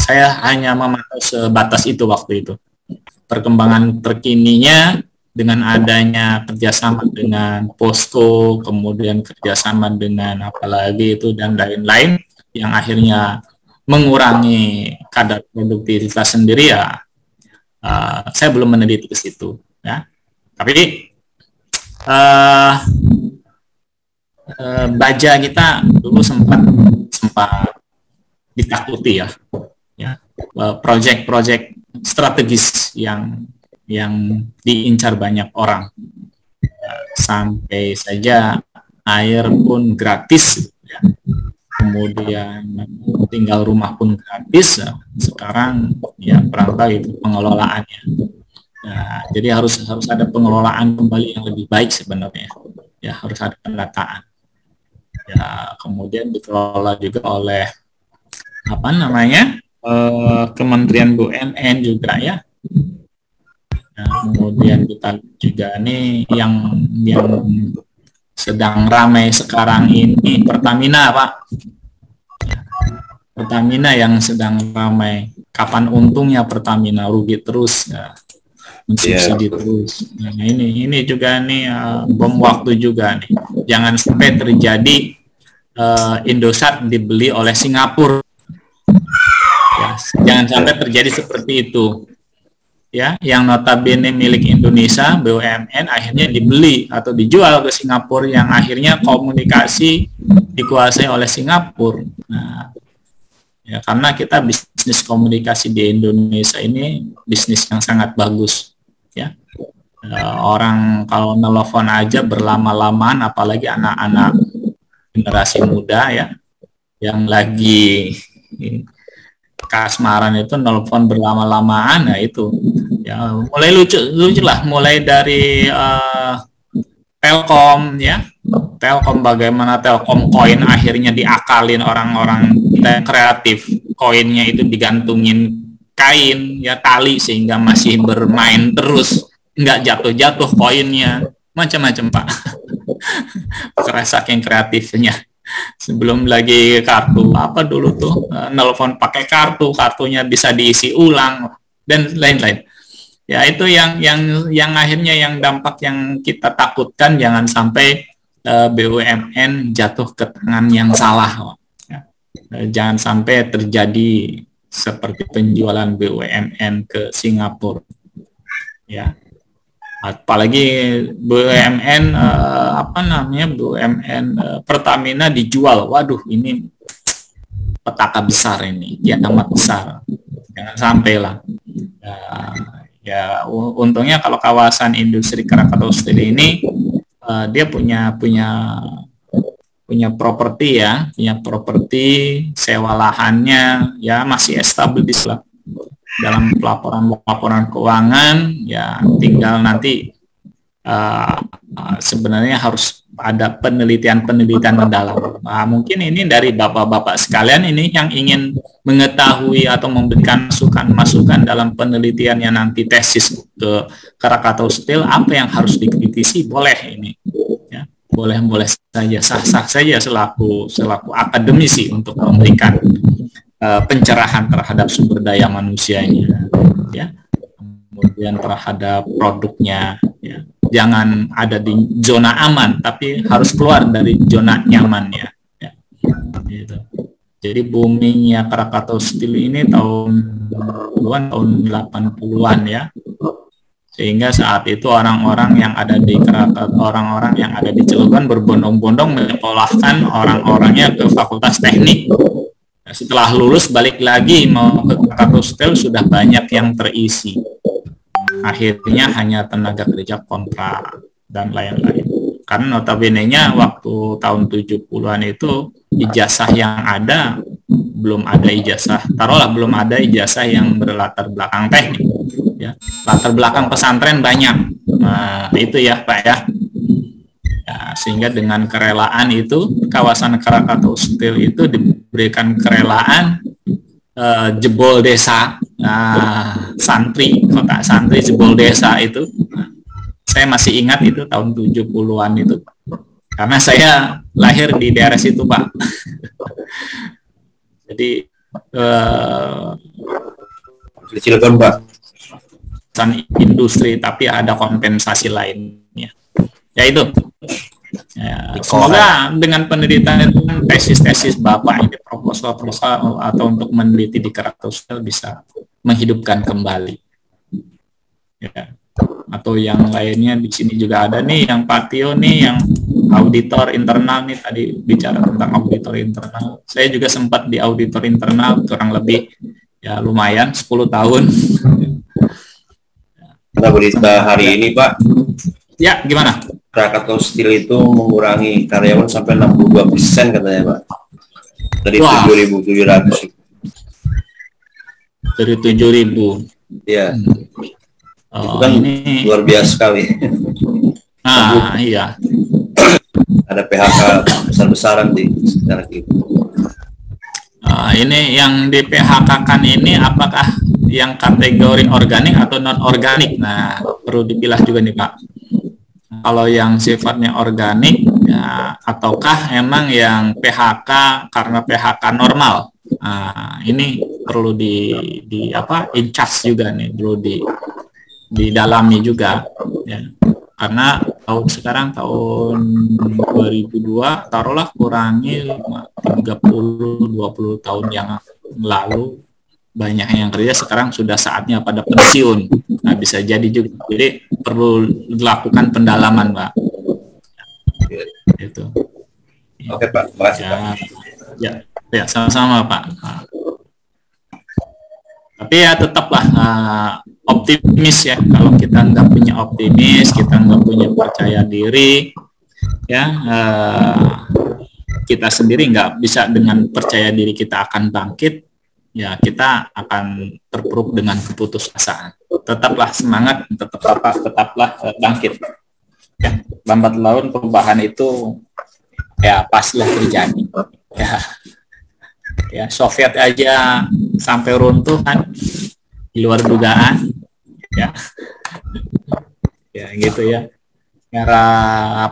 Saya hanya memantau sebatas itu waktu itu. Perkembangan terkininya dengan adanya kerjasama dengan POSCO, kemudian kerjasama dengan apalagi itu dan lain-lain yang akhirnya mengurangi kadar produktivitas sendiri ya. Saya belum meneliti ke situ ya. Tapi baja kita dulu sempat ditakuti ya. Proyek-proyek strategis yang diincar banyak orang, sampai saja air pun gratis ya. Kemudian tinggal rumah pun gratis. Sekarang ya perantau itu pengelolaannya. Nah, jadi harus ada pengelolaan kembali yang lebih baik sebenarnya. Ya harus ada pendataan. Ya kemudian dikelola juga oleh Kementerian BUMN juga ya. Nah, kemudian kita juga nih yang sedang ramai sekarang ini Pertamina, Pak. Pertamina yang sedang ramai. Kapan untungnya Pertamina, rugi terus ya. Mensubsidi terus. Nah, ini juga nih bom waktu juga nih. Jangan sampai terjadi Indosat dibeli oleh Singapura. Ya, jangan sampai terjadi seperti itu. Ya, yang notabene milik Indonesia, BUMN akhirnya dibeli atau dijual ke Singapura yang akhirnya komunikasi dikuasai oleh Singapura. Nah, ya karena kita bisnis komunikasi di Indonesia ini bisnis yang sangat bagus. Ya, orang kalau nelfon aja berlama-lamaan, apalagi anak-anak generasi muda ya, yang lagi kasmaran itu nelfon berlama-lamaan, nah itu ya mulai lucu lah, mulai dari Telkom ya, Telkom bagaimana Telkom koin akhirnya diakalin orang-orang kreatif, koinnya itu digantungin kain ya, tali, sehingga masih bermain terus, nggak jatuh-jatuh koinnya, macam-macam Pak. Saking kreatifnya. Sebelum lagi kartu apa dulu tuh, nelpon pakai kartunya bisa diisi ulang dan lain-lain. Ya itu yang akhirnya yang dampak yang kita takutkan, jangan sampai BUMN jatuh ke tangan yang salah. Ya. Jangan sampai terjadi seperti penjualan BUMN ke Singapura. Ya. Apalagi BUMN BUMN Pertamina dijual, waduh ini petaka besar, ini kiamat besar, jangan sampai lah. Ya untungnya kalau kawasan industri Krakatau Steel ini dia punya properti ya, punya properti, sewa lahannya ya masih established lah. Dalam laporan keuangan ya tinggal nanti sebenarnya harus ada penelitian-penelitian mendalam. Nah, mungkin ini dari bapak-bapak sekalian ini yang ingin mengetahui atau memberikan masukan dalam penelitian yang nanti tesis ke Krakatau Steel, apa yang harus dikritisi, boleh ini. Ya, boleh saja, sah-sah saja selaku akademisi untuk memberikan pencerahan terhadap sumber daya manusianya, ya, kemudian terhadap produknya, ya. Jangan ada di zona aman, tapi harus keluar dari zona nyamannya. Ya. Gitu. Jadi boomingnya Krakatau Steel ini tahun 80-an ya, sehingga saat itu orang-orang yang ada di orang-orang yang ada di Cilegon berbondong-bondong menyekolahkan orang-orangnya ke Fakultas Teknik. Nah, setelah lulus balik lagi mau ke Krakatau Steel sudah banyak yang terisi. Akhirnya hanya tenaga kerja kontrak dan lain-lain. Karena notabene-nya waktu tahun 70-an itu ijazah yang ada belum ada ijazah, taruhlah belum ada ijazah yang berlatar belakang teknik, ya. Latar belakang pesantren banyak. Nah, itu ya Pak ya. Ya, sehingga dengan kerelaan itu kawasan Krakatau Steel itu diberikan kerelaan jebol desa, santri, kota santri jebol desa itu. Saya masih ingat itu tahun 70-an itu. Karena saya lahir di daerah situ, Pak. Jadi di Cilegon, Pak. Industri, tapi ada kompensasi lainnya. Ya itu. Ya, semoga dengan penelitian tesis-tesis Bapak ini proposal atau untuk meneliti di Krakatau Steel bisa menghidupkan kembali. Ya. Atau yang lainnya di sini juga ada nih yang Pak Tio nih yang auditor internal nih, tadi bicara tentang auditor internal. Saya juga sempat di auditor internal kurang lebih ya lumayan 10 tahun. Ada berita hari ini, Pak. Ya, gimana? Krakatau Steel itu mengurangi karyawan sampai 62% katanya, Pak. Dari 7.700. Dari 7.000. Iya. Itu kan ini luar biasa sekali. Iya. Ada PHK besar-besaran di sekarang itu. Ini yang di PHK-kan ini apakah yang kategori organik atau non organik? Nah, perlu dipilah juga nih Pak. Kalau yang sifatnya organik ya, ataukah emang yang PHK karena PHK normal? Ini perlu di apa? In charge juga nih, perlu didalami juga ya. Karena sekarang tahun 2002 taruhlah kurangi 30-20 tahun yang lalu banyak yang kerja, sekarang sudah saatnya pada pensiun. Nah, bisa jadi juga. Jadi perlu dilakukan pendalaman, Pak. Itu. Oke, Pak. Makasih, Pak. Ya, sama-sama, Pak. Tapi ya tetaplah optimis ya. Kalau kita nggak punya optimis, kita nggak punya percaya diri, ya kita sendiri nggak bisa dengan percaya diri kita akan bangkit. Ya kita akan terpuruk dengan keputusasaan. Tetaplah semangat, tetaplah bangkit. Ya, lambat laun perubahan itu ya pastilah terjadi. Ya Soviet aja sampai runtuh kan di luar dugaan. Ya, ya gitu ya. Era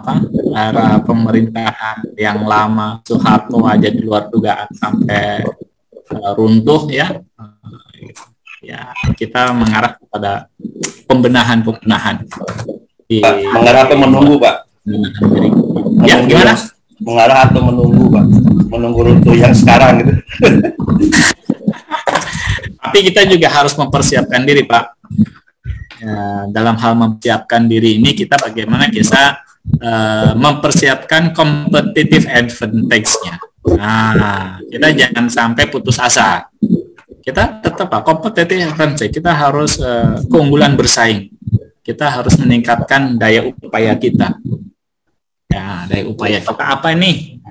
pemerintahan yang lama Soeharto aja di luar dugaan sampai runtuh ya. Ya kita mengarah kepada pembenahan. Mengarah atau menunggu, Pak? Ya gimana? Mengarah atau menunggu, Pak? Menunggu runtuh yang sekarang gitu. Tapi kita juga harus mempersiapkan diri, Pak. Ya, dalam hal mempersiapkan diri ini kita bagaimana kita mempersiapkan competitive advantage-nya. Nah, kita jangan sampai putus asa. Kita tetap kompetitif, kita harus keunggulan bersaing. Kita harus meningkatkan daya upaya kita. Ya, daya upaya kita apa ini?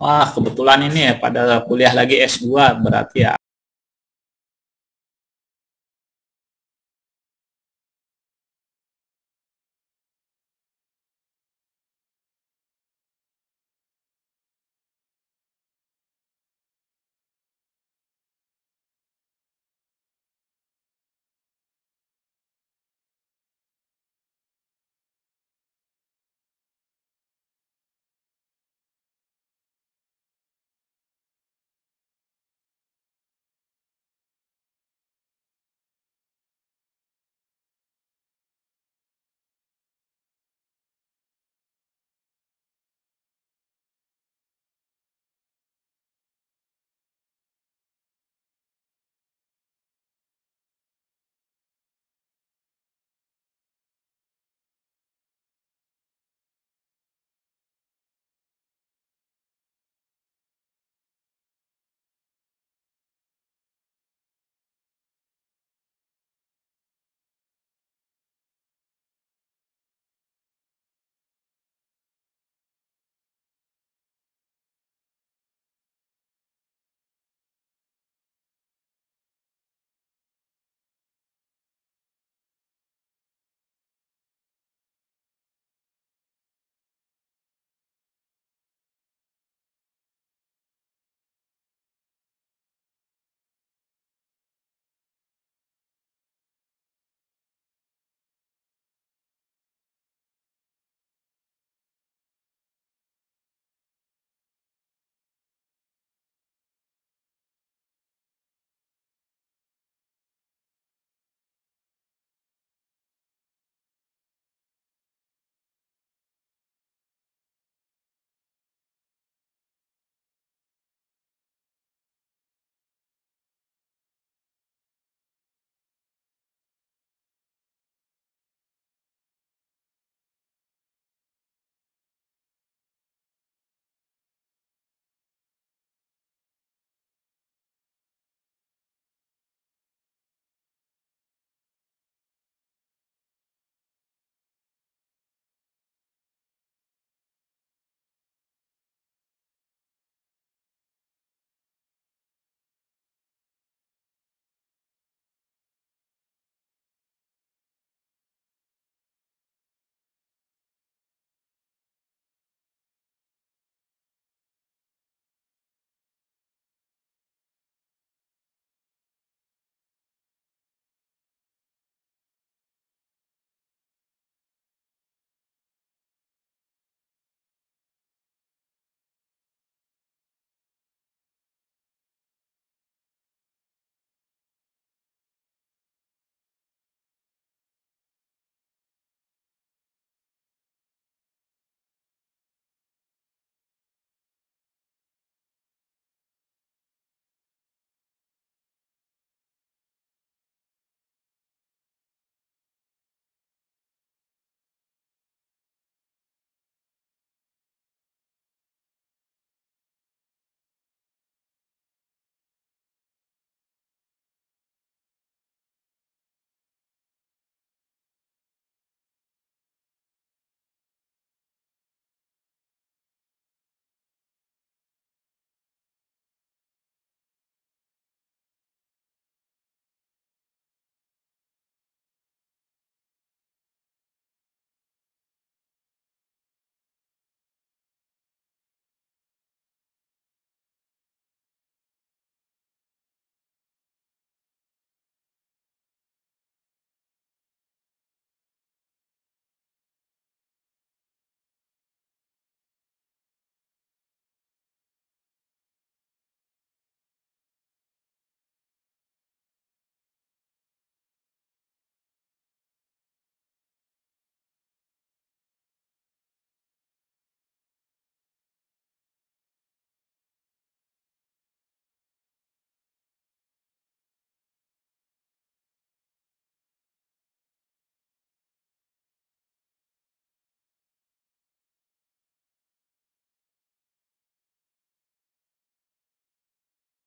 Wah, kebetulan ini ya pada kuliah lagi S2, berarti ya